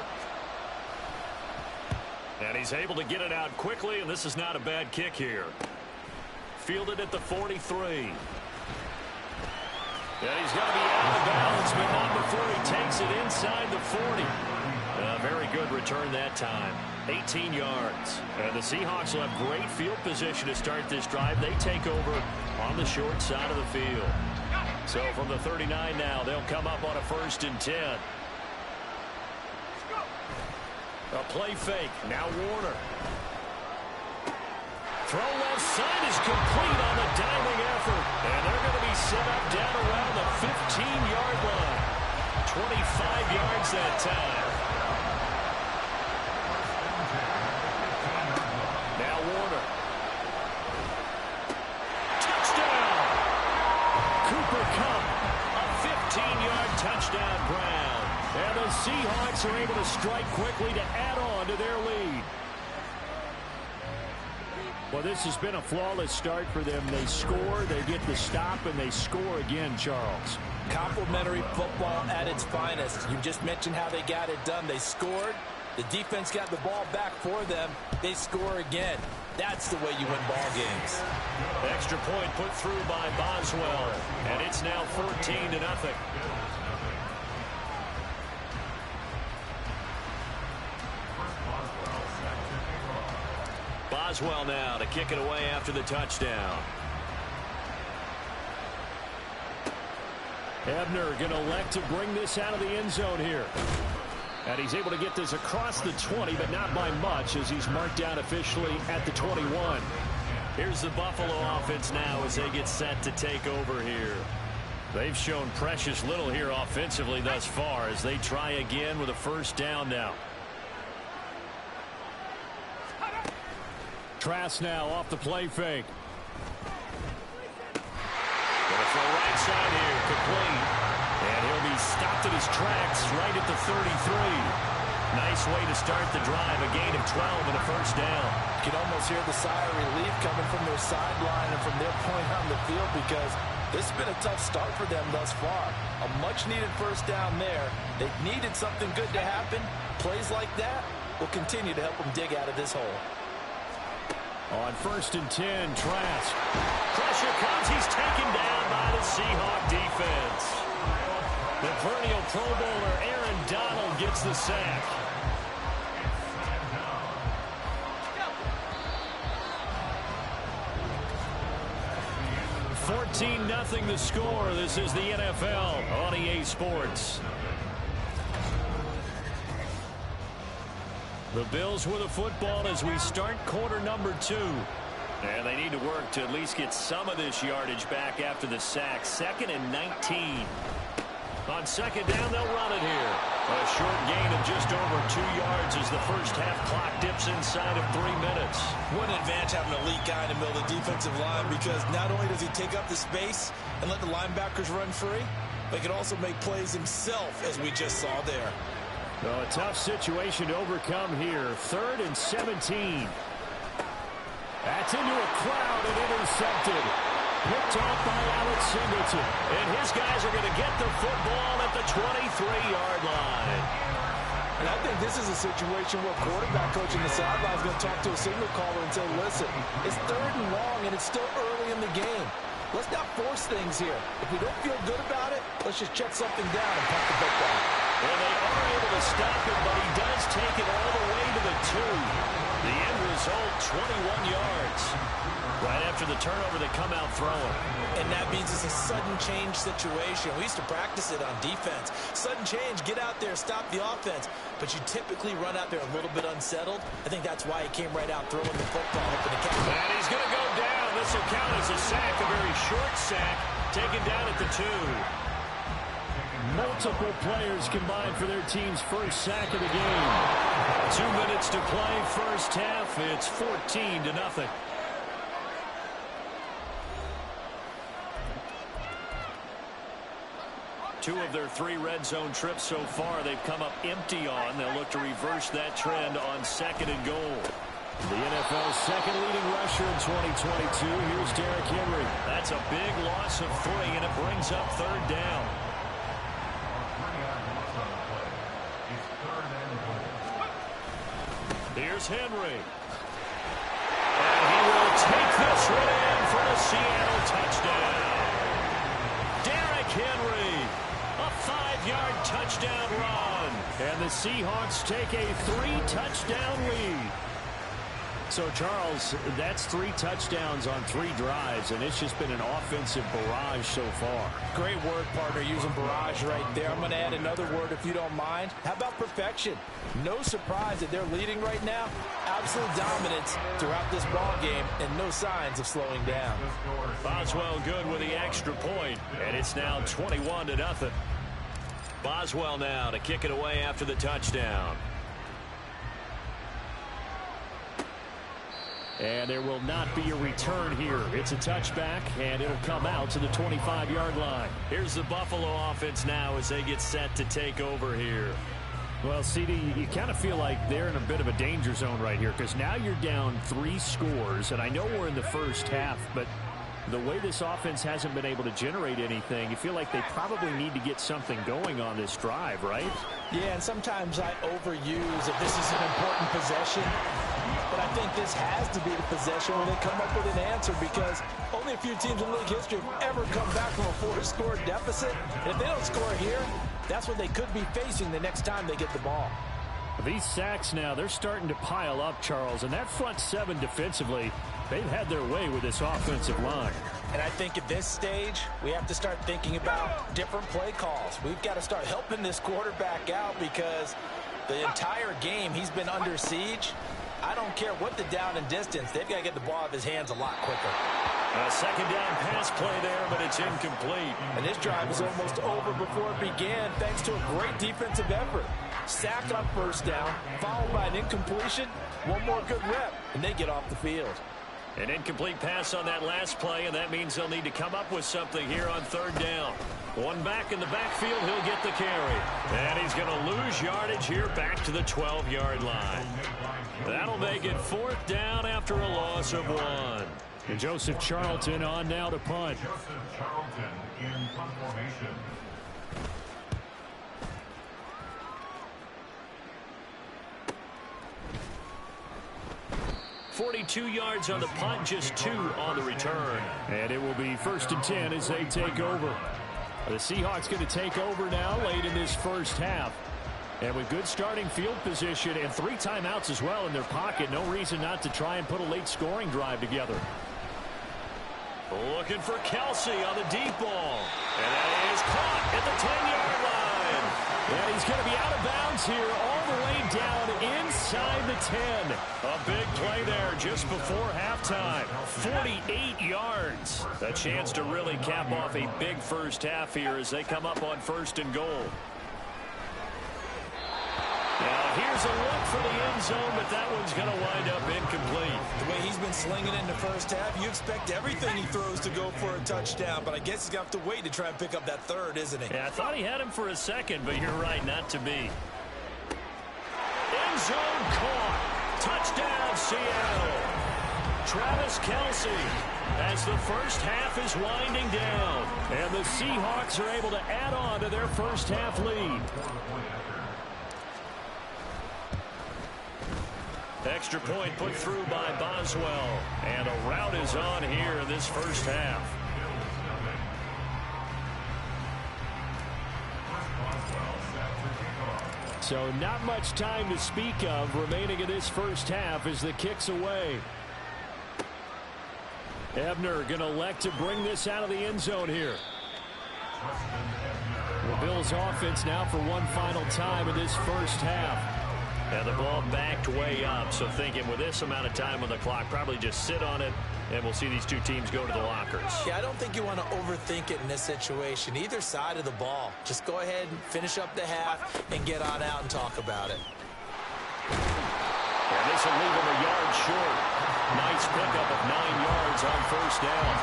And he's able to get it out quickly, and this is not a bad kick here. Fielded at the 43. And he's going to be out of bounds, but not before he takes it inside the 40. A very good return that time. 18 yards. And the Seahawks will have great field position to start this drive. They take over on the short side of the field. So from the 39 now, they'll come up on a 1st and 10. A play fake. Now Warner. Throw left side is complete on the diving effort. And they're going to be set up down around the 15-yard line. 25 yards that time. Now Warner. Touchdown! Cooper Kupp. A 15-yard touchdown Brown. And the Seahawks are able to strike quickly to add on to their lead. Well, this has been a flawless start for them. They score, they get the stop, and they score again, Charles. Complimentary football at its finest. You just mentioned how they got it done. They scored. The defense got the ball back for them. They score again. That's the way you win ball games. Extra point put through by Boswell, and it's now 14-0. Boswell now to kick it away after the touchdown. Ebner going to elect to bring this out of the end zone here. And he's able to get this across the 20, but not by much as he's marked down officially at the 21. Here's the Buffalo offense now as they get set to take over here. They've shown precious little here offensively thus far as they try again with a 1st down now. Trask now off the play fake. Gonna throw right side here, complete. And he'll be stopped at his tracks right at the 33. Nice way to start the drive, a gain of 12 and a 1st down. You can almost hear the sigh of relief coming from their sideline and from their point on the field because this has been a tough start for them thus far. A much-needed 1st down there. They needed something good to happen. Plays like that will continue to help them dig out of this hole. On 1st and 10, Trask. Pressure comes. He's taken down by the Seahawk defense. The perennial Pro Bowler Aaron Donald gets the sack. 14-0 the score. This is the NFL on EA Sports. The Bills with the football as we start quarter number 2. And they need to work to at least get some of this yardage back after the sack. 2nd and 19. On 2nd down, they'll run it here. A short gain of just over 2 yards as the first half clock dips inside of 3 minutes. What an advantage having a elite guy in the middle of the defensive line, because not only does he take up the space and let the linebackers run free, but he can also make plays himself, as we just saw there. Well, a tough situation to overcome here. 3rd and 17. That's into a crowd and intercepted. Picked off by Alex Singleton. And his guys are going to get the football at the 23-yard line. And I think this is a situation where quarterback coach in the sideline is going to talk to a signal caller and say, listen, it's 3rd and long and it's still early in the game. Let's not force things here. If we don't feel good about it, let's just check something down and punt the football. Well, they are able to stop him, but he does take it all the way to the 2. The end result, 21 yards. Right after the turnover, they come out throwing. And that means it's a sudden change situation. We used to practice it on defense. Sudden change, get out there, stop the offense. But you typically run out there a little bit unsettled. I think that's why he came right out throwing the football up in the catch. And he's going to go down. This will count as a sack, a very short sack, taken down at the 2. Multiple players combined for their team's first sack of the game. 2 minutes to play, first half. It's 14-0. 2 of their 3 red zone trips so far they've come up empty on. They'll look to reverse that trend on 2nd and goal. The NFL's second leading rusher in 2022. Here's Derrick Henry. That's a big loss of 3, and it brings up 3rd down. Here's Henry. And he will take this one in for a Seattle touchdown. Derrick Henry. A 5-yard touchdown run. And the Seahawks take a 3-touchdown lead. So, Charles, that's 3 touchdowns on 3 drives, and it's just been an offensive barrage so far. Great word, partner, using barrage right there. I'm going to add another word if you don't mind. How about perfection? No surprise that they're leading right now. Absolute dominance throughout this ball game, and no signs of slowing down. Boswell good with the extra point, and it's now 21-0. Boswell now to kick it away after the touchdown. And there will not be a return here. It's a touchback, and it'll come out to the 25-yard line. Here's the Buffalo offense now as they get set to take over here. Well, CD, you kind of feel like they're in a bit of a danger zone right here, because now you're down 3 scores, and I know we're in the first half, but the way this offense hasn't been able to generate anything, you feel like they probably need to get something going on this drive, right? Yeah, and sometimes I overuse if this is an important possession. But I think this has to be the possession when they come up with an answer, because only a few teams in league history have ever come back from a 4-score deficit. And if they don't score here, that's what they could be facing the next time they get the ball. These sacks now, they're starting to pile up, Charles. And that front 7 defensively, they've had their way with this offensive line. And I think at this stage, we have to start thinking about different play calls. We've got to start helping this quarterback out, because the entire game he's been under siege. I don't care what the down and distance. They've got to get the ball out of his hands a lot quicker. A second down pass play there, but it's incomplete. And this drive is almost over before it began, thanks to a great defensive effort. Sack on first down, followed by an incompletion. One more good rep, and they get off the field. An incomplete pass on that last play, and that means they'll need to come up with something here on 3rd down. One back in the backfield, he'll get the carry. And he's going to lose yardage here back to the 12-yard line. That'll make it 4th down after a loss of 1. And Joseph Charlton on now to punt. Joseph Charlton in punt formation. 42 yards on the punt, just 2 on the return. And it will be 1st and 10 as they take over. The Seahawks going to take over now late in this first half. And with good starting field position and 3 timeouts as well in their pocket, no reason not to try and put a late scoring drive together. Looking for Kelsey on the deep ball. And that is caught at the 10-yard line. And he's going to be out of bounds here all the way down inside the 10. A big play there just before halftime. 48 yards. A chance to really cap off a big first half here as they come up on 1st and goal. Now here's a look for the end zone, but that one's going to wind up incomplete. The way he's been slinging in the first half, you expect everything he throws to go for a touchdown, but I guess he's going to have to wait to try and pick up that 3rd, isn't he? Yeah, I thought he had him for a second, but you're right, not to be. End zone caught. Touchdown, Seattle. Travis Kelsey as the first half is winding down. And the Seahawks are able to add on to their first half lead. Extra point put through by Boswell. And a rout is on here in this first half. So not much time to speak of remaining in this first half as the kick's away. Ebner going to elect to bring this out of the end zone here. The Bills offense now for one final time in this first half. And the ball backed way up, so thinking with this amount of time on the clock, probably just sit on it, and we'll see these 2 teams go to the lockers. Yeah, I don't think you want to overthink it in this situation. Either side of the ball. Just go ahead and finish up the half and get on out and talk about it. And this will leave them a yard short. Nice pickup of 9 yards on 1st down.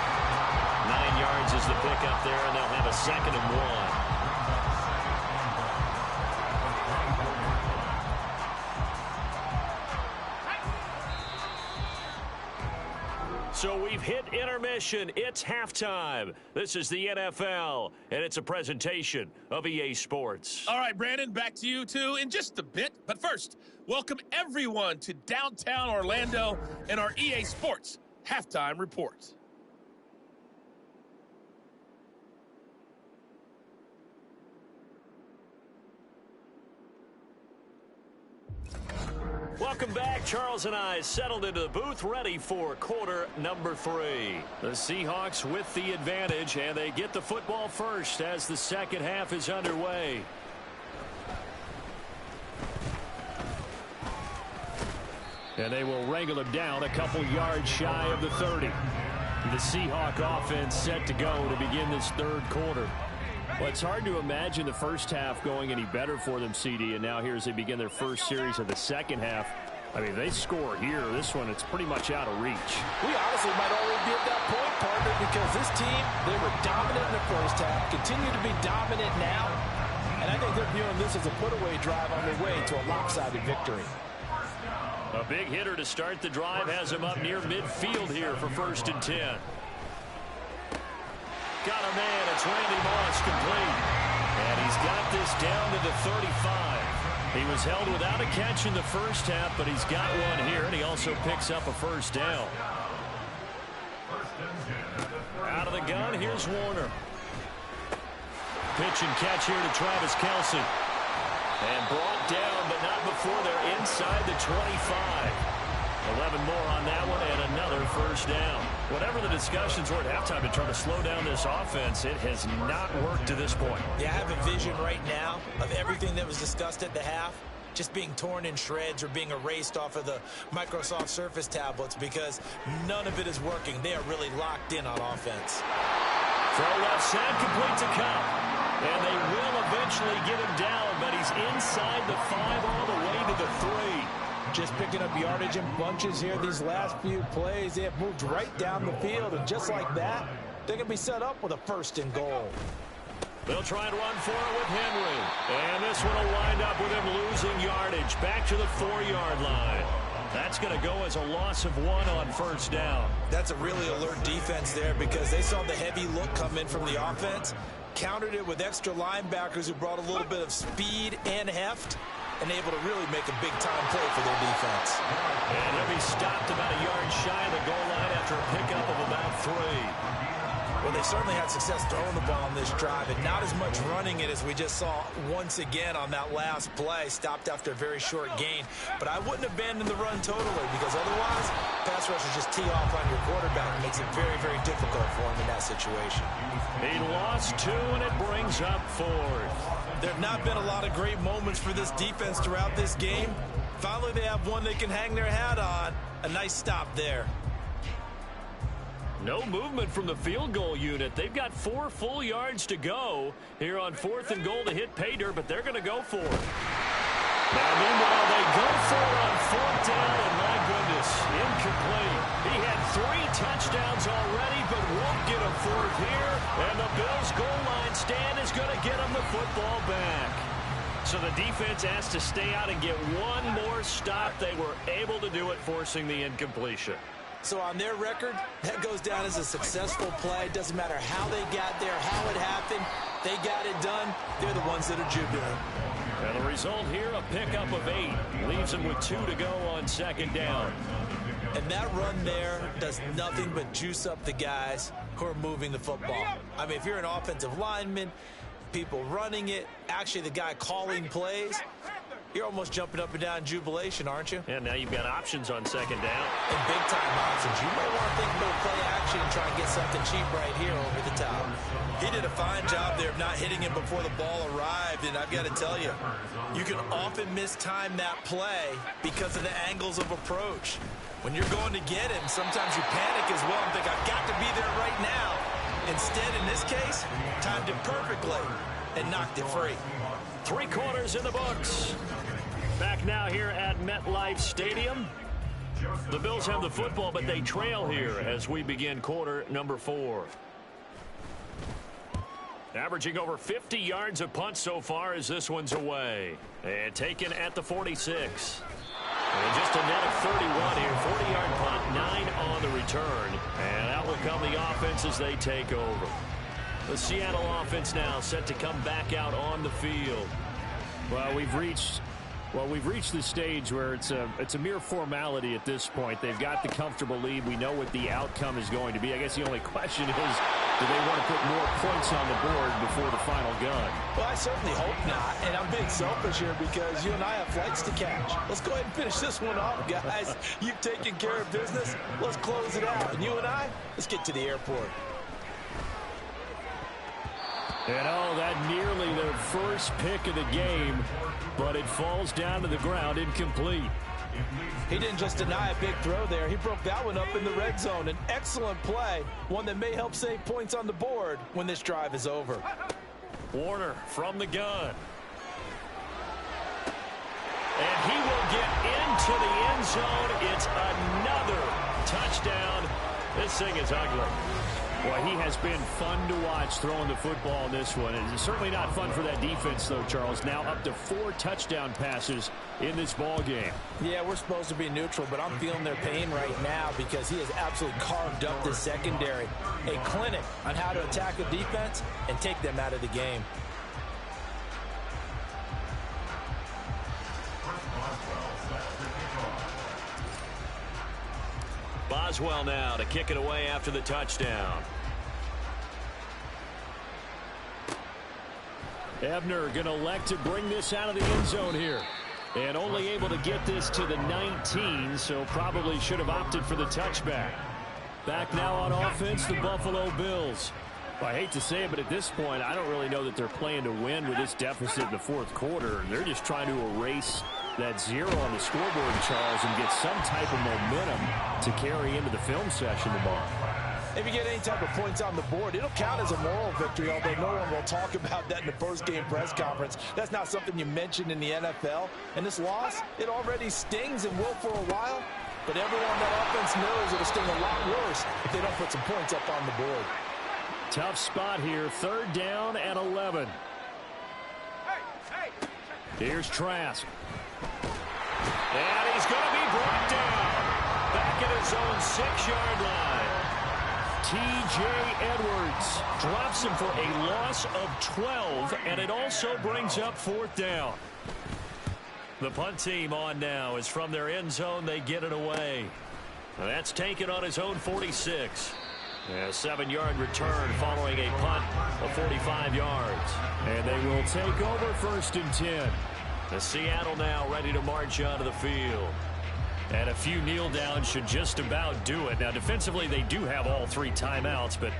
9 yards is the pickup there, and they'll have a 2nd and 1. So we've hit intermission. It's halftime. This is the NFL, and it's a presentation of EA Sports. All right, Brandon, back to you, too, in just a bit. But first, welcome everyone to downtown Orlando and our EA Sports Halftime Report. Welcome back. Charles and I settled into the booth, ready for quarter number 3. The Seahawks with the advantage, and they get the football first as the second half is underway. And they will wrangle him down a couple yards shy of the 30. The Seahawk offense set to go to begin this 3rd quarter. Well, it's hard to imagine the first half going any better for them, CD, and now here as they begin their first series of the second half. I mean, they score here. This one, it's pretty much out of reach. We honestly might already be at that point, partner, because this team, they were dominant in the first half, continue to be dominant now, and I think they're viewing this as a put-away drive on their way to a lopsided victory. A big hitter to start the drive has him up near midfield here for 1st and 10. Got a man. It's Randy Moss complete. And he's got this down to the 35. He was held without a catch in the first half, but he's got one here, and he also picks up a 1st down. Out of the gun, here's Warner. Pitch and catch here to Travis Kelsey. And brought down, but not before they're inside the 25. 11 more on that one, and another 1st down. Whatever the discussions were at halftime to try to slow down this offense, it has not worked to this point. Yeah, I have a vision right now of everything that was discussed at the half just being torn in shreds or being erased off of the Microsoft Surface tablets because none of it is working. They are really locked in on offense. Throw left side, complete to Cup. And they will eventually get him down, but he's inside the 5 all the way to the 3. Just picking up yardage in bunches here these last few plays. They have moved right down the field, and just like that, they're going to be set up with a 1st and goal. They'll try and run for it with Henry. And this one will wind up with him losing yardage back to the 4-yard line. That's going to go as a loss of 1 on 1st down. That's a really alert defense there because they saw the heavy look come in from the offense, countered it with extra linebackers who brought a little bit of speed and heft, and able to really make a big-time play for their defense. And he'll be stopped about a yard shy of the goal line after a pickup of about 3. Well, they certainly had success throwing the ball on this drive and not as much running it as we just saw once again on that last play. Stopped after a very short gain. But I wouldn't abandon the run totally because otherwise, pass rushers just tee off on your quarterback and makes it very, very difficult for him in that situation. He lost 2, and it brings up 4th. There have not been a lot of great moments for this defense throughout this game. Finally, they have one they can hang their hat on. A nice stop there. No movement from the field goal unit. They've got 4 full yards to go here on 4th and goal to hit pay dirt, but they're going to go for it. Now, meanwhile, they go for it on 4th down, and my goodness, incomplete. He had 3 touchdowns already, but won't get a 4th here, and the Bills' goal line stand is going to get him the football back. So the defense asked to stay out and get one more stop. They were able to do it, forcing the incompletion. So on their record, that goes down as a successful play. It doesn't matter how they got there, how it happened. They got it done. They're the ones that are jubilant. And the result here, a pickup of 8. Leaves them with 2 to go on 2nd down. And that run there does nothing but juice up the guys who are moving the football. I mean, if you're an offensive lineman, people running it, actually the guy calling plays, you're almost jumping up and down in jubilation, aren't you? And now you've got options on 2nd down. And big-time options. You might want to think about play action and try and get something cheap right here over the top. He did a fine job there of not hitting him before the ball arrived, and I've got to tell you, you can often mistime that play because of the angles of approach. When you're going to get him, sometimes you panic as well and think, I've got to be there right now. Instead, in this case, timed it perfectly and knocked it free. 3 quarters in the books. Back now here at MetLife Stadium. The Bills have the football, but they trail here as we begin quarter number 4. Averaging over 50 yards a punt so far as this one's away. And taken at the 46. And just a net of 31 here. 40-yard punt, 9 on the return. And out will come the offense as they take over. The Seattle offense now set to come back out on the field. Well, we've reached the stage where it's a mere formality at this point. They've got the comfortable lead. We know what the outcome is going to be. I guess the only question is, do they want to put more points on the board before the final gun? Well, I certainly hope not. And I'm being selfish here because you and I have flights to catch. Let's go ahead and finish this one off, guys. You've taken care of business. Let's close it out. And you and I, let's get to the airport. And oh, that nearly their first pick of the game, but it falls down to the ground incomplete. He didn't just deny a big throw there. He broke that one up in the red zone. An excellent play, one that may help save points on the board when this drive is over. Warner from the gun. And he will get into the end zone. It's another touchdown. This thing is ugly. Boy, he has been fun to watch throwing the football in this one. It's certainly not fun for that defense, though, Charles. Now up to 4 touchdown passes in this ball game. Yeah, we're supposed to be neutral, but I'm feeling their pain right now because he has absolutely carved up the secondary. A clinic on how to attack a defense and take them out of the game. Boswell now to kick it away after the touchdown. Ebner going to elect to bring this out of the end zone here. And only able to get this to the 19, so probably should have opted for the touchback. Back now on offense, the Buffalo Bills. Well, I hate to say it, but at this point, I don't really know that they're playing to win with this deficit in the 4th quarter. They're just trying to erase that 0 on the scoreboard, Charles, and get some type of momentum to carry into the film session tomorrow. If you get any type of points on the board, it'll count as a moral victory, although no one will talk about that in the post-game press conference. That's not something you mentioned in the NFL. And this loss, it already stings and will for a while. But everyone that offense knows it'll sting a lot worse if they don't put some points up on the board. Tough spot here. 3rd down and 11. Here's Trask. And he's going to be brought down. Back at his own 6-yard line. T.J. Edwards drops him for a loss of 12, and it also brings up 4th down. The punt team on now is from their end zone. They get it away. That's taken on his own 46. A 7-yard return following a punt of 45 yards. And they will take over 1st and 10. The Seattle now ready to march onto the field. And a few kneel downs should just about do it. Now, defensively, they do have all 3 timeouts, but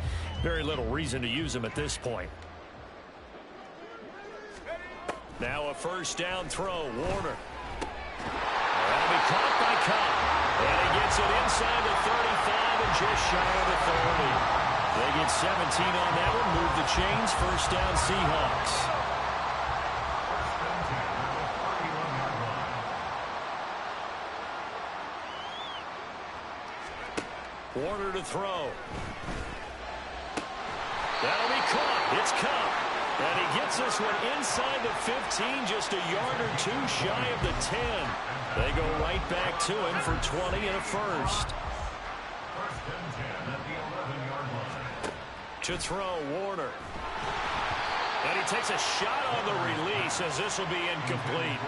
very little reason to use them at this point. Now a 1st down throw. Warner. That'll be caught by Cobb. And he gets it inside the 35 and just shy of the 30. They get 17 on that one. Move the chains. 1st down Seahawks. Warner to throw. That'll be caught. It's Cobb. And he gets this one inside the 15, just a yard or 2 shy of the 10. They go right back to him for 20 and a 1st. 1st and 10 at the 11-yard line. To throw, Warner. And he takes a shot on the release as this will be incomplete.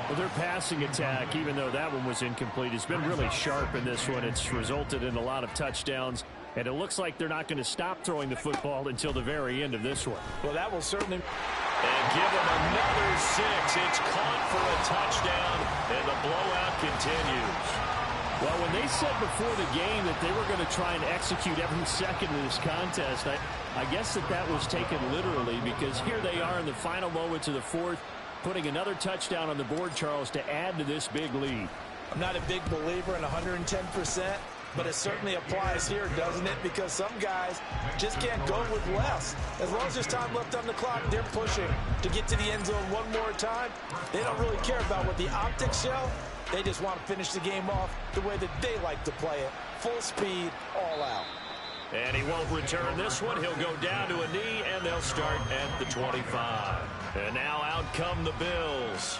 Well, their passing attack, even though that one was incomplete, has been really sharp in this one. It's resulted in a lot of touchdowns, and it looks like they're not going to stop throwing the football until the very end of this one. Well, that will certainly... And give him another 6. It's caught for a touchdown, and the blowout continues. Well, when they said before the game that they were going to try and execute every second of this contest, I guess that was taken literally, because here they are in the final moments of the 4th, putting another touchdown on the board, Charles, to add to this big lead. I'm not a big believer in 110%, but it certainly applies here, doesn't it? Because some guys just can't go with less. As long as there's time left on the clock, they're pushing to get to the end zone one more time. They don't really care about what the optics show. They just want to finish the game off the way that they like to play it. Full speed, all out. And he won't return this one. He'll go down to a knee, and they'll start at the 25. And now out come the Bills.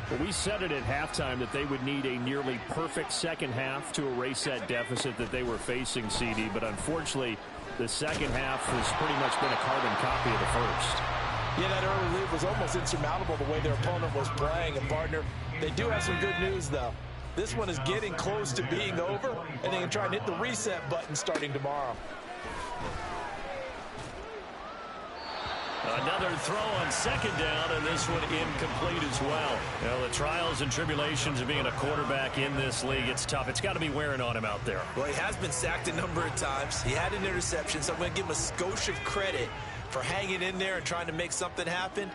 Well, we said it at halftime that they would need a nearly perfect second half to erase that deficit that they were facing, CD. But unfortunately, the second half has pretty much been a carbon copy of the first. Yeah, that early lead was almost insurmountable the way their opponent was playing. And, partner, they do have some good news, though. This one is getting close to being over, and they can try and hit the reset button starting tomorrow. Another throw on 2nd down, and this one incomplete as well. Well, the trials and tribulations of being a quarterback in this league, it's tough. It's got to be wearing on him out there. Well, he has been sacked a number of times. He had an interception, so I'm going to give him a skosh of credit for hanging in there and trying to make something happen,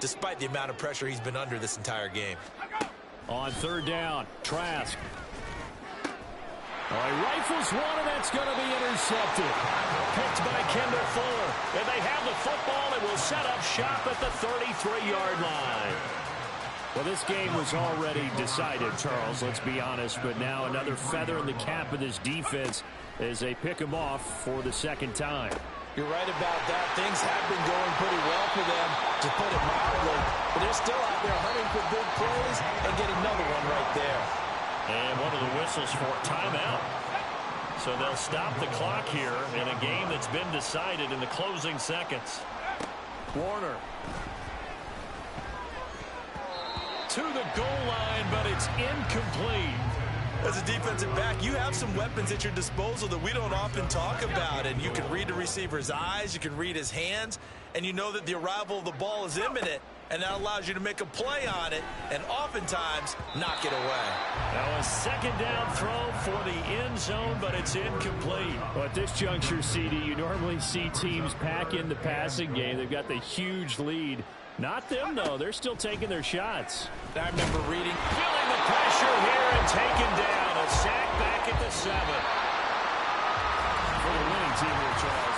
despite the amount of pressure he's been under this entire game. On 3rd down, Trask. He rifles one, and that's going to be intercepted. Picked by Kendall Fuller. And they have the football and will set up shop at the 33-yard line. Well, this game was already decided, Charles, let's be honest. But now another feather in the cap of this defense as they pick him off for the 2nd time. You're right about that. Things have been going pretty well for them, to put it mildly. But they're still out there hunting for big plays and get another one right there. And one of the whistles for timeout. So they'll stop the clock here in a game that's been decided in the closing seconds. Warner. To the goal line, but it's incomplete. As a defensive back, you have some weapons at your disposal that we don't often talk about. And you can read the receiver's eyes, you can read his hands, and you know that the arrival of the ball is imminent. And that allows you to make a play on it and oftentimes knock it away. Now a 2nd down throw for the end zone, but it's incomplete. Well, at this juncture, CD, you normally see teams pack in the passing game. They've got the huge lead. Not them, though. They're still taking their shots. I remember reading. Feeling the pressure here and taken down. A sack back at the 7. For the winning team here, Charles.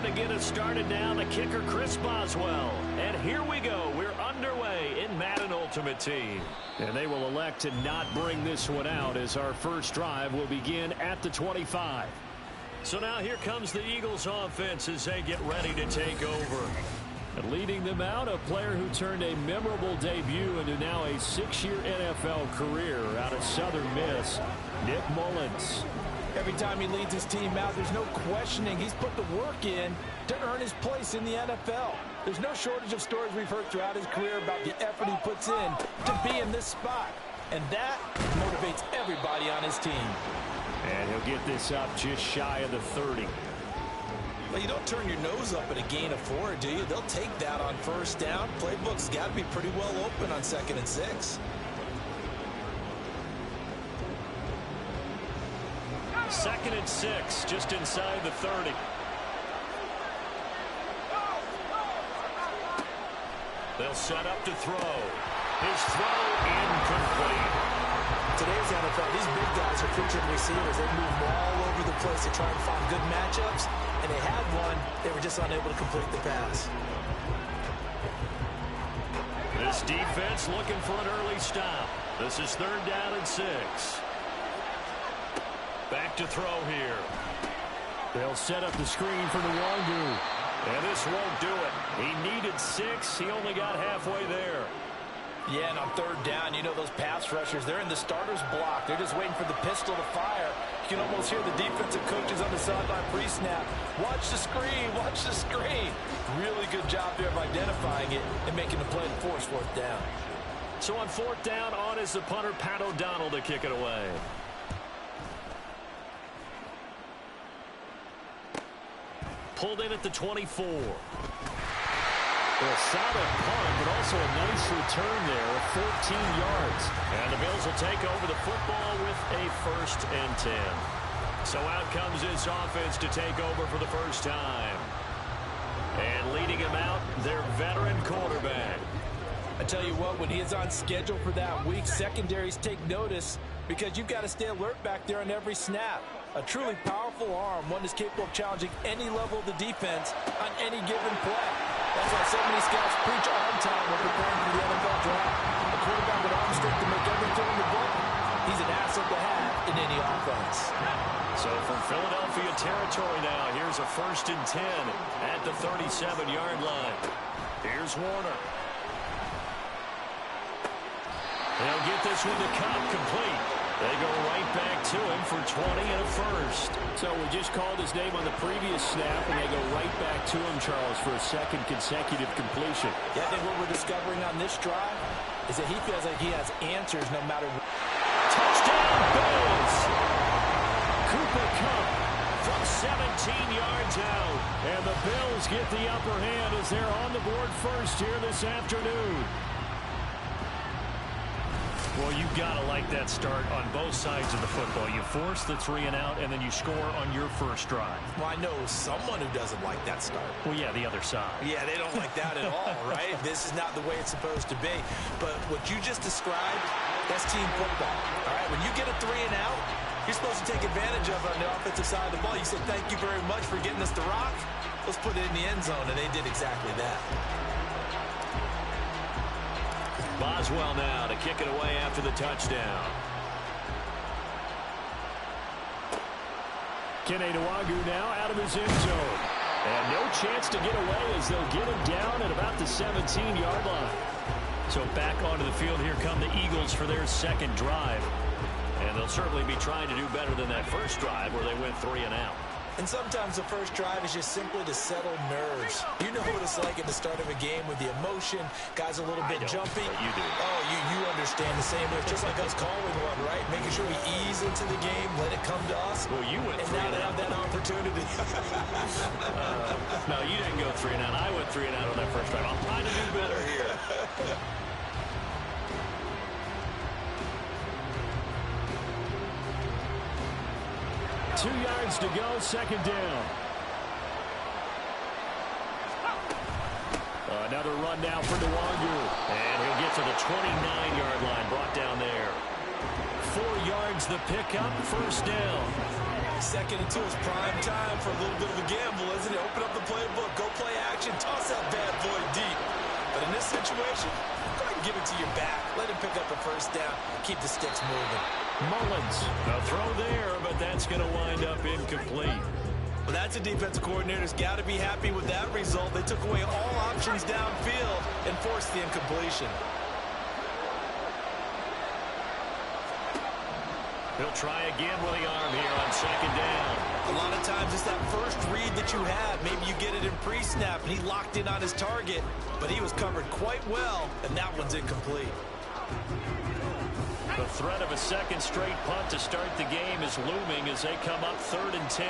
To get us started now, the kicker, Chris Boswell. And here we go. We're underway in Madden Ultimate Team. And they will elect to not bring this one out as our first drive will begin at the 25. So now here comes the Eagles offense as they get ready to take over. And leading them out, a player who turned a memorable debut into now a 6-year NFL career out of Southern Miss, Nick Mullins. Every time he leads his team out, there's no questioning. He's put the work in to earn his place in the NFL. There's no shortage of stories we've heard throughout his career about the effort he puts in to be in this spot. And that motivates everybody on his team. And he'll get this up just shy of the 30. Well, you don't turn your nose up at a gain of 4, do you? They'll take that on first down. Playbook's got to be pretty well open on 2nd and 6. Second and 6, just inside the 30. They'll set up to throw. His throw incomplete. Today's NFL, these big guys are featured receivers. They move all over the place to try and find good matchups, and they had one. They were just unable to complete the pass. This defense looking for an early stop. This is 3rd down and 6. Back to throw here. They'll set up the screen for Nwangu. And this won't do it. He needed 6. He only got halfway there. Yeah, and on 3rd down, you know those pass rushers, they're in the starter's block. They're just waiting for the pistol to fire. You can almost hear the defensive coaches on the sideline pre-snap. Watch the screen, watch the screen. Really good job there of identifying it and making the play to force 4th down. So on 4th down, on is the punter, Pat O'Donnell, to kick it away. Pulled in at the 24. A solid punt, but also a nice return there of 14 yards. And the Bills will take over the football with a 1st and 10. So out comes this offense to take over for the first time. And leading him out, their veteran quarterback. I tell you what, when he is on schedule for that week, secondaries take notice because you've got to stay alert back there on every snap. A truly powerful arm, one that's capable of challenging any level of the defense on any given play. That's why so many scouts preach arm time when preparing for the NFL draft. A quarterback with arm strength to make every throw in the book, he's an asset to have in any offense. So from Philadelphia territory now, here's a 1st and 10 at the 37-yard line. Here's Warner. They'll get this one to Cobb complete. They go right back to him for 20 and a 1st. So we just called his name on the previous snap, and they go right back to him, Charles, for a 2nd consecutive completion. Yeah, I think what we're discovering on this drive is that he feels like he has answers no matter what. Touchdown, Bills! Cooper Kupp from 17 yards out. And the Bills get the upper hand as they're on the board first here this afternoon. Well, you've got to like that start on both sides of the football. You force the 3 and out, and then you score on your first drive. Well, I know someone who doesn't like that start. Well, yeah, the other side. Yeah, they don't like that at all, right? This is not the way it's supposed to be. But what you just described, that's team football. All right, when you get a 3 and out, you're supposed to take advantage of it on the offensive side of the ball. You said, thank you very much for getting us the rock. Let's put it in the end zone, and they did exactly that. Boswell now to kick it away after the touchdown. Kenny Nwangu now out of his end zone. And no chance to get away as they'll get him down at about the 17-yard line. So back onto the field, here come the Eagles for their 2nd drive. And they'll certainly be trying to do better than that first drive where they went 3 and out. And sometimes the first drive is just simply to settle nerves. You know what it's like at the start of a game with the emotion. Guys a little bit jumpy. But you do. Oh, you understand the same way. It's just like us calling one, right? Making sure we ease into the game, let it come to us. Well, you went 3 and now they have that opportunity. No, you didn't go 3 and out. I went 3 and out on that first drive. I'm trying to do better here. 2 yards to go, second down. Another run now for Nwangu. And he'll get to the 29-yard line, brought down there. 4 yards the pickup, first down. 2nd and 2 is prime time for a little bit of a gamble, isn't it? Open up the playbook, go play action, toss that bad boy deep. But in this situation, go ahead and give it to your back. Let him pick up a first down. Keep the sticks moving. Mullins, a throw there, but that's going to wind up incomplete. Well, that's a defensive coordinator's got to be happy with that result. They took away all options downfield and forced the incompletion. He'll try again with the arm here on second down. A lot of times it's that first read that you have. Maybe you get it in pre-snap, and he locked in on his target, but he was covered quite well, and that one's incomplete. The threat of a second straight punt to start the game is looming as they come up 3rd and 10.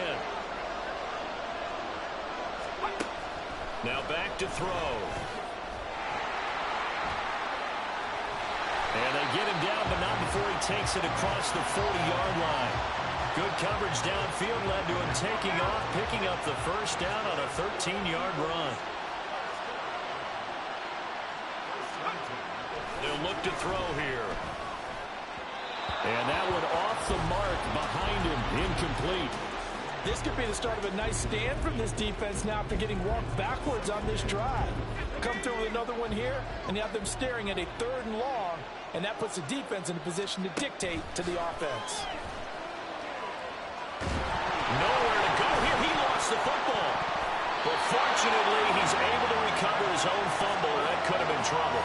Now back to throw. And they get him down, but not before he takes it across the 40-yard line. Good coverage downfield led to him taking off, picking up the first down on a 13-yard run. They'll look to throw here. And that one off the mark behind him, incomplete. This could be the start of a nice stand from this defense now after getting walked backwards on this drive. Come through with another one here, and you have them staring at a 3rd and long, and that puts the defense in a position to dictate to the offense. Nowhere to go here. He lost the football. But fortunately, he's able to recover his own fumble, and that could have been trouble.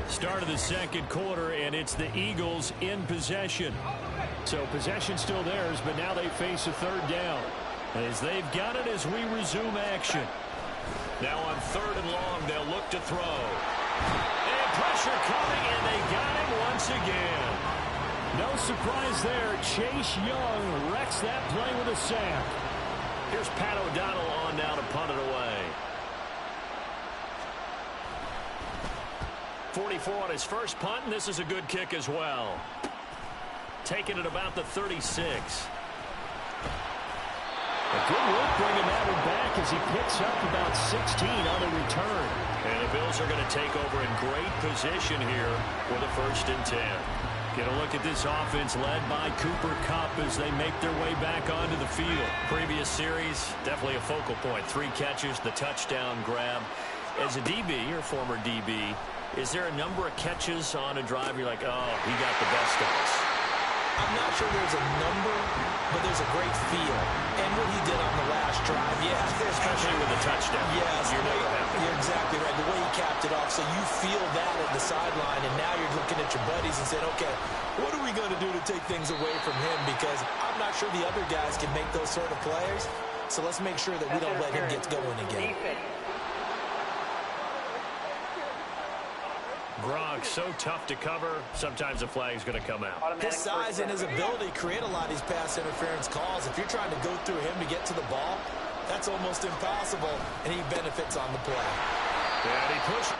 Start of the second quarter, and it's the Eagles in possession. So possession still theirs, but now they face a 3rd down. As they've got it as we resume action. Now on 3rd and long, they'll look to throw. And pressure coming, and they got him once again. No surprise there. Chase Young wrecks that play with a sack. Here's Pat O'Donnell on now to punt it away. 44 on his first punt, and this is a good kick as well. Taking it about the 36. A good work bringing that one back as he picks up about 16 on the return. And the Bills are going to take over in great position here with a 1st and 10. Get a look at this offense led by Cooper Kupp as they make their way back onto the field. Previous series, definitely a focal point. 3 catches, the touchdown grab. As a DB, or former DB, is there a number of catches on a drive you're like, oh, he got the best of us? I'm not sure there's a number, but there's a great feel. And what he did on the last drive, yeah. Especially with the touchdown. Yes. You're never happy. You're exactly right. The way he capped it off, so you feel that at the sideline, and now you're looking at your buddies and saying, okay, what are we going to do to take things away from him? Because I'm not sure the other guys can make those sort of players, so let's make sure that we don't let him get going again. Gronk, so tough to cover, sometimes the flag's going to come out. His size and his ability create a lot of these pass interference calls. If you're trying to go through him to get to the ball, that's almost impossible, and he benefits on the play. And he pushed.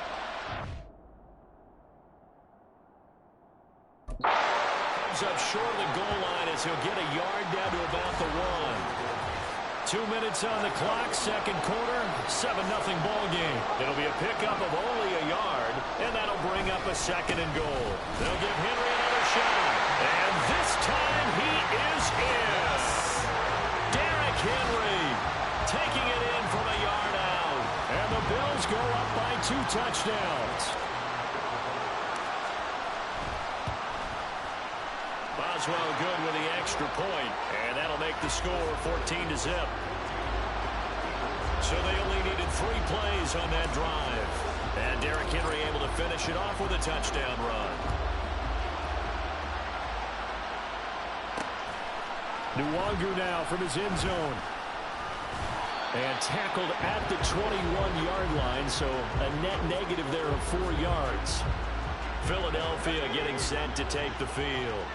Comes up short of the goal line as he'll get a yard down to about the 1. 2 minutes on the clock, second quarter, 7-0 ball game. It'll be a pickup of only a yard, and that'll bring up a 2nd and goal. They'll give Henry another shot, and this time he is in. Derrick Henry taking it in from a yard out, and the Bills go up by 2 touchdowns. Boswell good with the extra point, and that'll make the score 14-0. So they only needed 3 plays on that drive. And Derrick Henry able to finish it off with a touchdown run. Nwangu now from his end zone. And tackled at the 21-yard line, so a net negative there of 4 yards. Philadelphia getting set to take the field.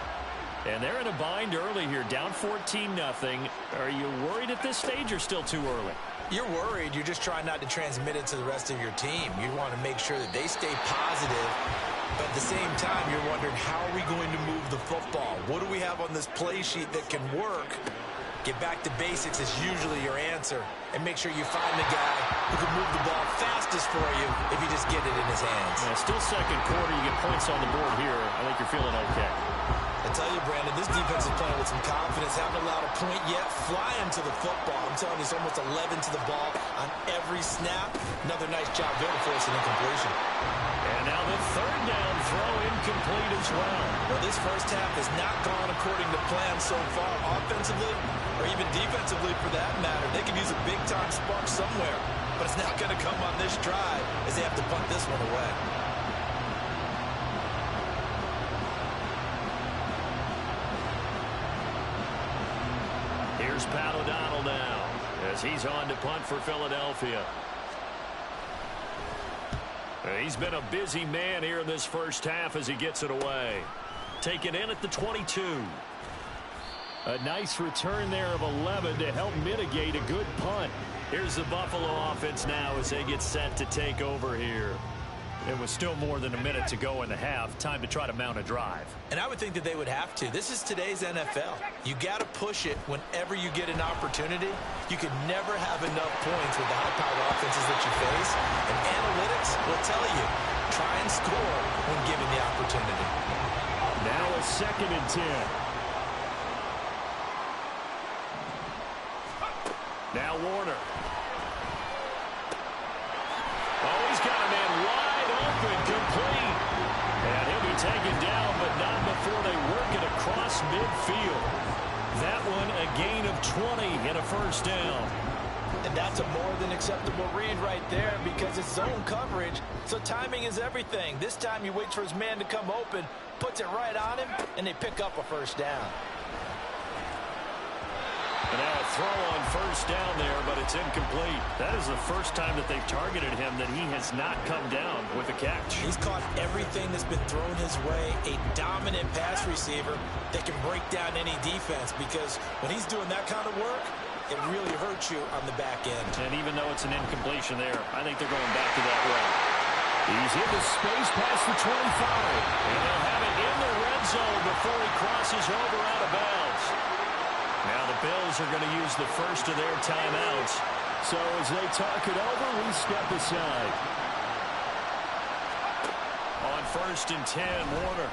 And they're in a bind early here, down 14-0. Are you worried at this stage or still too early? You're worried. You're just trying not to transmit it to the rest of your team. You want to make sure that they stay positive But at the same time, you're wondering, how are we going to move the football? What do we have on this play sheet that can work? Get back to basics is usually your answer. And make sure you find the guy who can move the ball fastest for you if you just get it in his hands. Yeah, still second quarter. You get points on the board here. I think you're feeling okay. I tell you, Brandon, this defense is playing with some confidence. Haven't allowed a point yet. Flying to the football. I'm telling you, it's almost 11 to the ball on every snap. Another nice job there to force an incompletion. And now the third down throw incomplete as well. Well, this first half has not gone according to plan so far, offensively or even defensively for that matter. They could use a big-time spark somewhere, but it's not going to come on this drive as they have to punt this one away. Here's Pat O'Donnell now as he's on to punt for Philadelphia. He's been a busy man here in this first half as he gets it away. Taken in at the 22. A nice return there of 11 to help mitigate a good punt. Here's the Buffalo offense now as they get set to take over here. It was still more than a minute to go in the half. Time to try to mount a drive. And I would think that they would have to. This is today's NFL. You got to push it whenever you get an opportunity. You can never have enough points with the high-powered offenses that you face. And analytics will tell you, try and score when given the opportunity. Now a 2nd and 10. Now Warner. Oh, he's got a man wide open, complete. And he'll be taken down, but not before they work it across midfield. That one a gain of 20 and a first down. And that's a more than acceptable read right there because it's zone coverage, so timing is everything. This time you wait for his man to come open, puts it right on him, and they pick up a first down. And now a throw on first down there, but it's incomplete. That is the first time that they've targeted him that he has not come down with a catch. He's caught everything that's been thrown his way. A dominant pass receiver that can break down any defense because when he's doing that kind of work, it really hurts you on the back end. And even though it's an incompletion there, I think they're going back to that route. He's into space past the 25. And they'll have it in the red zone before he crosses over out of bounds. Now the Bills are going to use the first of their timeouts. So as they talk it over, we step aside. On 1st and 10, Warner.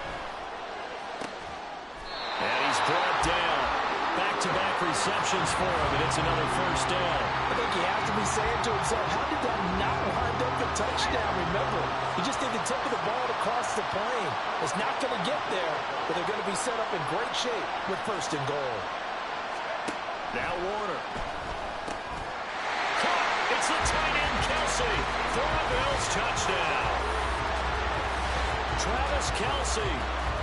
And he's brought down. Back-to-back receptions for him, and it's another first down. I think he has to be saying to himself, how did that not wind up a touchdown? Remember, you just need the tip of the ball to cross the plane. It's not going to get there, but they're going to be set up in great shape with 1st and goal. Now Warner. Caught. It's the tight end, Kelsey, for a Bills touchdown. Travis Kelsey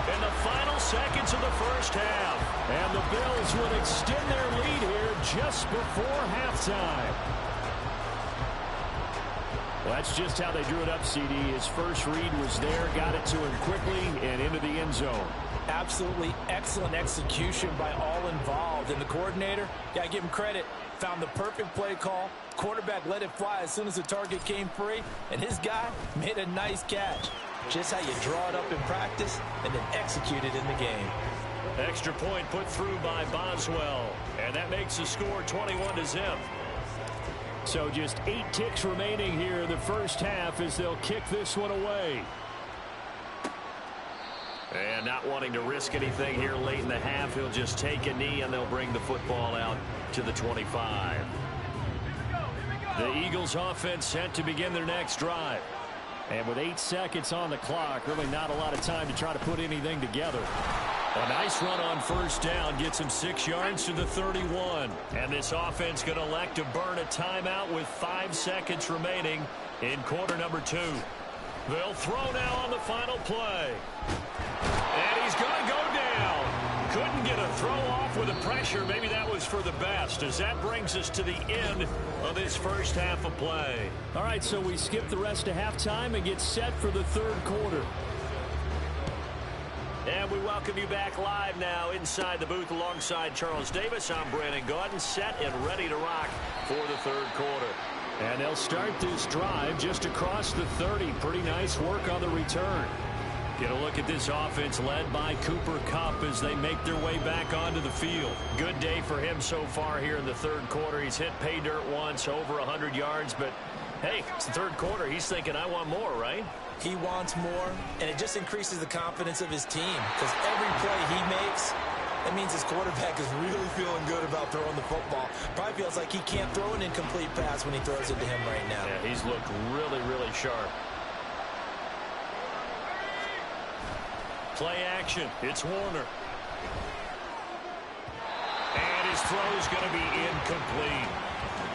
in the final seconds of the first half. And the Bills would extend their lead here just before halftime. Well, that's just how they drew it up, CD. His first read was there, got it to him quickly, and into the end zone. Absolutely excellent execution by all involved. And the coordinator, got to give him credit, found the perfect play call. Quarterback let it fly as soon as the target came free, and his guy made a nice catch. Just how you draw it up in practice and then execute it in the game. Extra point put through by Boswell, and that makes the score 21-0. So just 8 ticks remaining here in the first half as they'll kick this one away. And not wanting to risk anything here late in the half, he'll just take a knee and they'll bring the football out to the 25. The Eagles offense set to begin their next drive. And with 8 seconds on the clock, really not a lot of time to try to put anything together. A nice run on first down gets him 6 yards to the 31. And this offense going to elect to burn a timeout with 5 seconds remaining in quarter number 2. They'll throw now on the final play. And he's going to go down. Couldn't get a throw off with the pressure. Maybe that was for the best, as that brings us to the end of this first half of play. All right, so we skip the rest of halftime and get set for the third quarter. And we welcome you back live now inside the booth alongside Charles Davis. I'm Brandon Gaudin, set and ready to rock for the third quarter. And they'll start this drive just across the 30. Pretty nice work on the return. Get a look at this offense led by Cooper Kupp as they make their way back onto the field. Good day for him so far here in the third quarter. He's hit pay dirt once, over 100 yards, but hey, it's the third quarter. He's thinking, I want more, right? He wants more, and it just increases the confidence of his team because every play he makes, that means his quarterback is really feeling good about throwing the football. Probably feels like he can't throw an incomplete pass when he throws it to him right now. Yeah, he's looked really, really sharp. Play action. It's Warner. And his throw's going to be incomplete.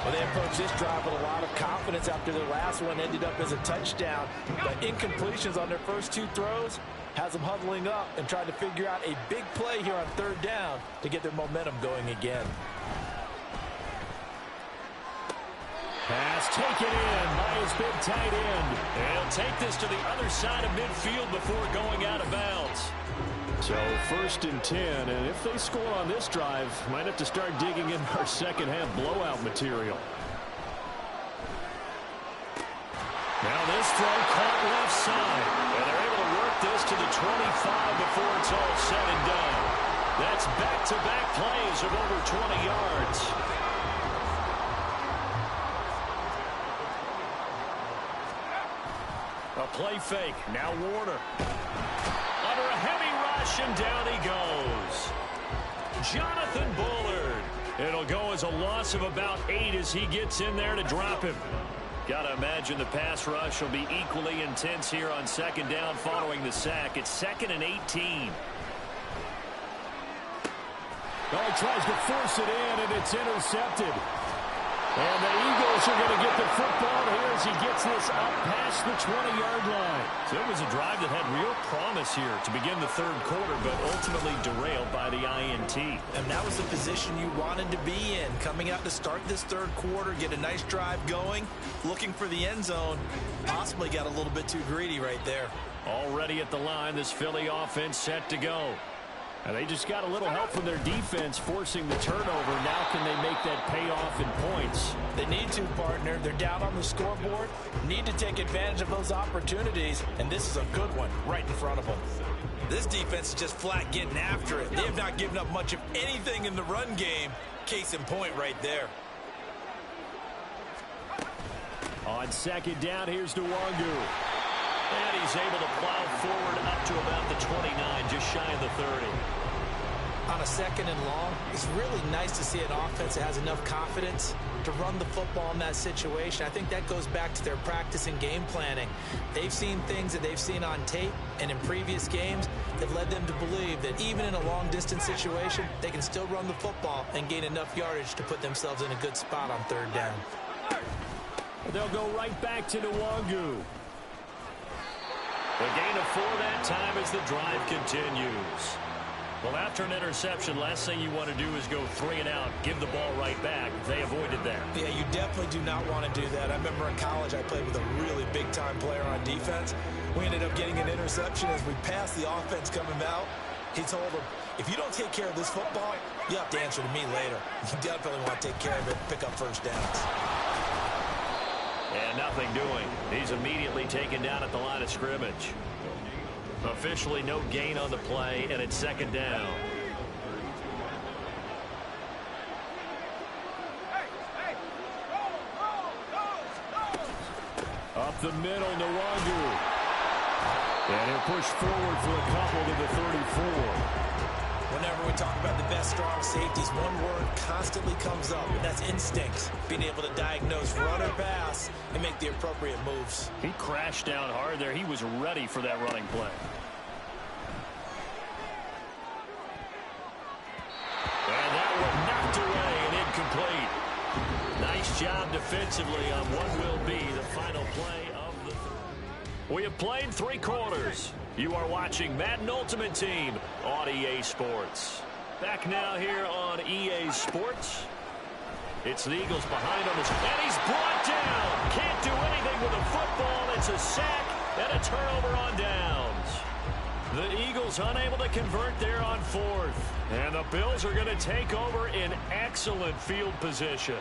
Well, they approached this drive with a lot of confidence after their last one ended up as a touchdown. The incompletions on their first two throws has them huddling up and trying to figure out a big play here on third down to get their momentum going again. Pass taken in by his big tight end. And he'll take this to the other side of midfield before going out of bounds. So 1st and 10, and if they score on this drive, might have to start digging in our second half blowout material. Now this throw caught left side, and they're able to work this to the 25 before it's all said and done. That's back-to-back plays of over 20 yards. A play fake. Now Warner. Under a heavy rush, and down he goes. Jonathan Bullard. It'll go as a loss of about 8 as he gets in there to drop him. Got to imagine the pass rush will be equally intense here on second down following the sack. It's 2nd and 18. Oh, he tries to force it in, and it's intercepted. And the Eagles are going to get the football here as he gets this up past the 20-yard line. So it was a drive that had real promise here to begin the third quarter, but ultimately derailed by the INT. And that was the position you wanted to be in. Coming out to start this third quarter, get a nice drive going, looking for the end zone. Possibly got a little bit too greedy right there. Already at the line, this Philly offense set to go. And they just got a little help from their defense forcing the turnover. Now can they make that pay off in points? They need to, partner. They're down on the scoreboard. Need to take advantage of those opportunities. And this is a good one right in front of them. This defense is just flat getting after it. They have not given up much of anything in the run game. Case in point right there. On second down, here's Nwangu. And he's able to plow forward up to about the 29, just shy of the 30. On a 2nd and long, it's really nice to see an offense that has enough confidence to run the football in that situation. I think that goes back to their practice and game planning. They've seen things that they've seen on tape and in previous games that led them to believe that even in a long-distance situation, they can still run the football and gain enough yardage to put themselves in a good spot on third down. They'll go right back to Nwangu. The gain of 4 that time as the drive continues. Well, after an interception, last thing you want to do is go 3 and out, give the ball right back. They avoided that. Yeah, you definitely do not want to do that. I remember in college I played with a really big-time player on defense. We ended up getting an interception as we passed the offense coming out. He told him, if you don't take care of this football, you have to answer to me later. You definitely want to take care of it, pick up first downs. And nothing doing. He's immediately taken down at the line of scrimmage. Officially no gain on the play, and it's second down. Up the middle, Nwangu. And he'll push forward for a couple to the 34. Whenever we talk about the best strong safeties, one word constantly comes up, and that's instinct. Being able to diagnose run or pass and make the appropriate moves. He crashed down hard there. He was ready for that running play. And that one knocked away and incomplete. Nice job defensively on what will be the final play of the third. We have played 3 quarters. You are watching Madden Ultimate Team on EA Sports. Back now here on EA Sports. It's the Eagles behind on this. And he's brought down. Can't do anything with a football. It's a sack and a turnover on downs. The Eagles unable to convert there on 4th. And the Bills are going to take over in excellent field position.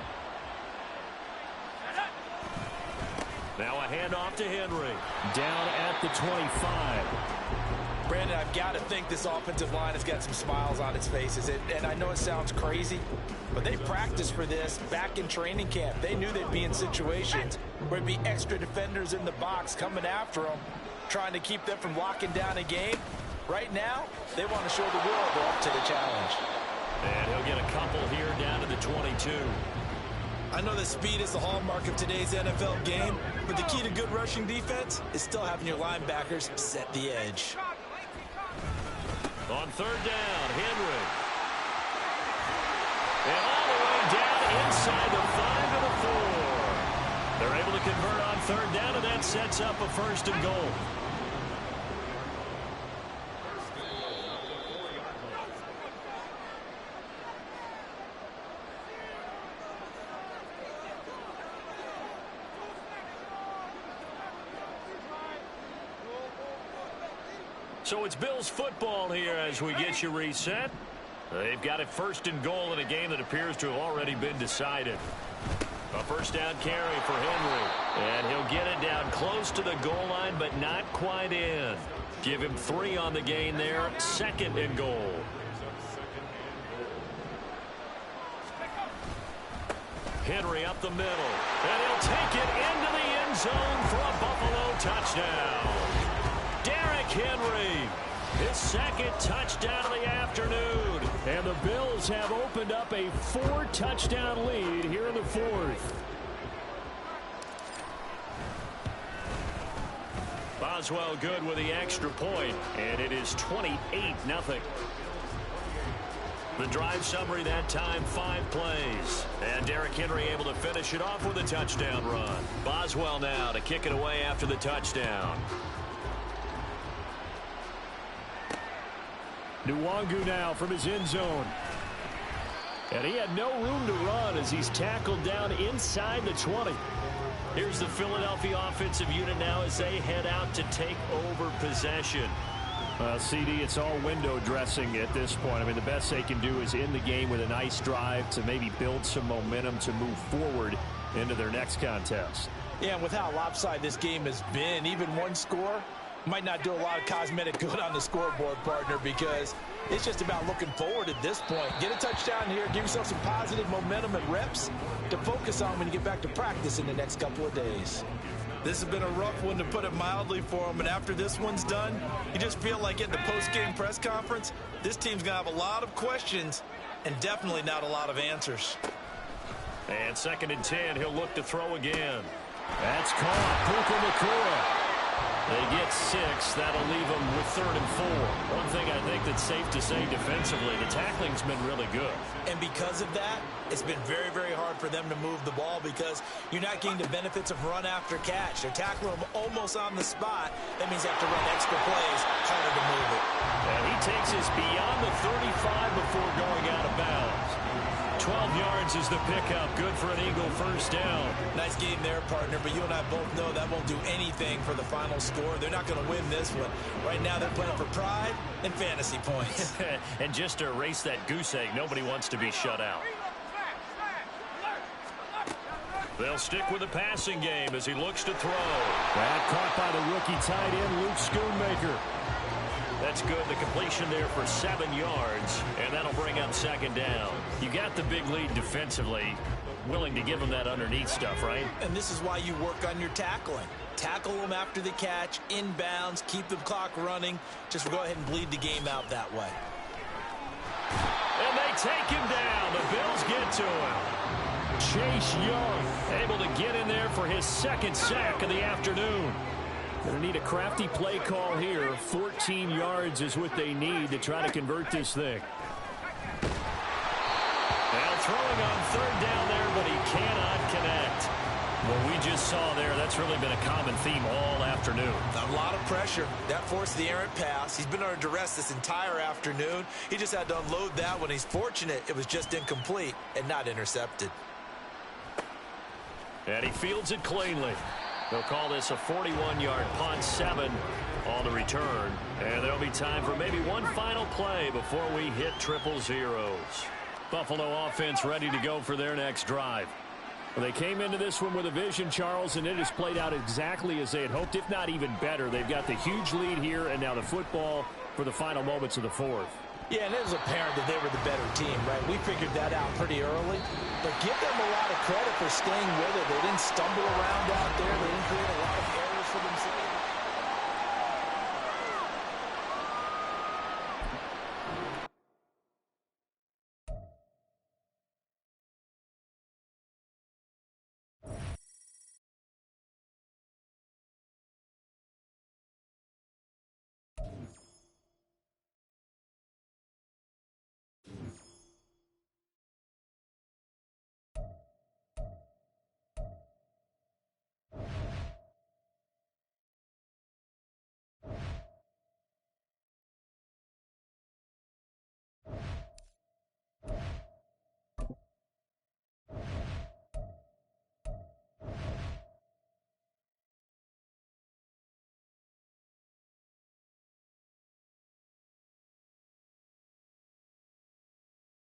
Now a handoff to Henry. Down at the 25. Brandon, I've got to think this offensive line has got some smiles on its faces. And I know it sounds crazy, but they practiced for this back in training camp. They knew they'd be in situations where there'd be extra defenders in the box coming after them, trying to keep them from locking down a game. Right now, they want to show the world they're up to the challenge. And he'll get a couple here down to the 22. I know that speed is the hallmark of today's NFL game, but the key to good rushing defense is still having your linebackers set the edge. On third down, Henry. And all the way down inside the 5 to the 4. They're able to convert on third down, and that sets up a 1st and goal. So it's Bills football here as we get you reset. They've got it 1st and goal in a game that appears to have already been decided. A 1st down carry for Henry. And he'll get it down close to the goal line, but not quite in. Give him 3 on the gain there. 2nd and goal. Henry up the middle. And he'll take it into the end zone for a Buffalo touchdown. Derrick Henry, his 2nd touchdown of the afternoon. And the Bills have opened up a 4-touchdown lead here in the 4th. Boswell good with the extra point, and it is 28-0. The drive summary that time, 5 plays. And Derrick Henry able to finish it off with a touchdown run. Boswell now to kick it away after the touchdown. Nwangu now from his end zone. And he had no room to run as he's tackled down inside the 20. Here's the Philadelphia offensive unit now as they head out to take over possession. CD, it's all window dressing at this point. I mean, the best they can do is end the game with a nice drive to maybe build some momentum to move forward into their next contest. Yeah, and with how lopsided this game has been, even one score might not do a lot of cosmetic good on the scoreboard, partner, because it's just about looking forward at this point. Get a touchdown here, give yourself some positive momentum and reps to focus on when you get back to practice in the next couple of days. This has been a rough one, to put it mildly, for them, and after this one's done, you just feel like at the post-game press conference, this team's going to have a lot of questions and definitely not a lot of answers. And 2nd and 10, he'll look to throw again. That's caught. Puka Nacua. They get 6. That'll leave them with 3rd and 4. One thing I think that's safe to say defensively, the tackling's been really good. And because of that, it's been very, very hard for them to move the ball because you're not getting the benefits of run after catch. They're tackling them almost on the spot. That means they have to run extra plays, harder to move it. And he takes us beyond the 35 before going out of bounds. 12 yards is the pickup. Good for an Eagle 1st down. Nice game there, partner, but you and I both know that won't do anything for the final score. They're not going to win this one. Right now they're playing for pride and fantasy points. And just to erase that goose egg, nobody wants to be shut out. They'll stick with the passing game as he looks to throw. That caught by the rookie tight end, Luke Schoonmaker. That's good. The completion there for 7 yards, and that'll bring up 2nd down. You got the big lead defensively. Willing to give them that underneath stuff, right? And this is why you work on your tackling. Tackle them after the catch, inbounds, keep the clock running. Just go ahead and bleed the game out that way. And they take him down. The Bills get to him. Chase Young able to get in there for his 2nd sack of the afternoon. Going to need a crafty play call here. 14 yards is what they need to try to convert this thing. Now throwing on 3rd down there, but he cannot connect. What we just saw there, that's really been a common theme all afternoon. A lot of pressure. That forced the errant pass. He's been under duress this entire afternoon. He just had to unload that one. He's fortunate it was just incomplete and not intercepted. And he fields it cleanly. They'll call this a 41-yard punt, 7 on the return. And there'll be time for maybe one final play before we hit 000. Buffalo offense ready to go for their next drive. Well, they came into this one with a vision, Charles, and it has played out exactly as they had hoped, if not even better. They've got the huge lead here, and now the football for the final moments of the fourth. Yeah, and it was apparent that they were the better team, right? We figured that out pretty early. But give them a lot of credit for staying with it. They didn't stumble around out there. They didn't create a lot of errors for themselves.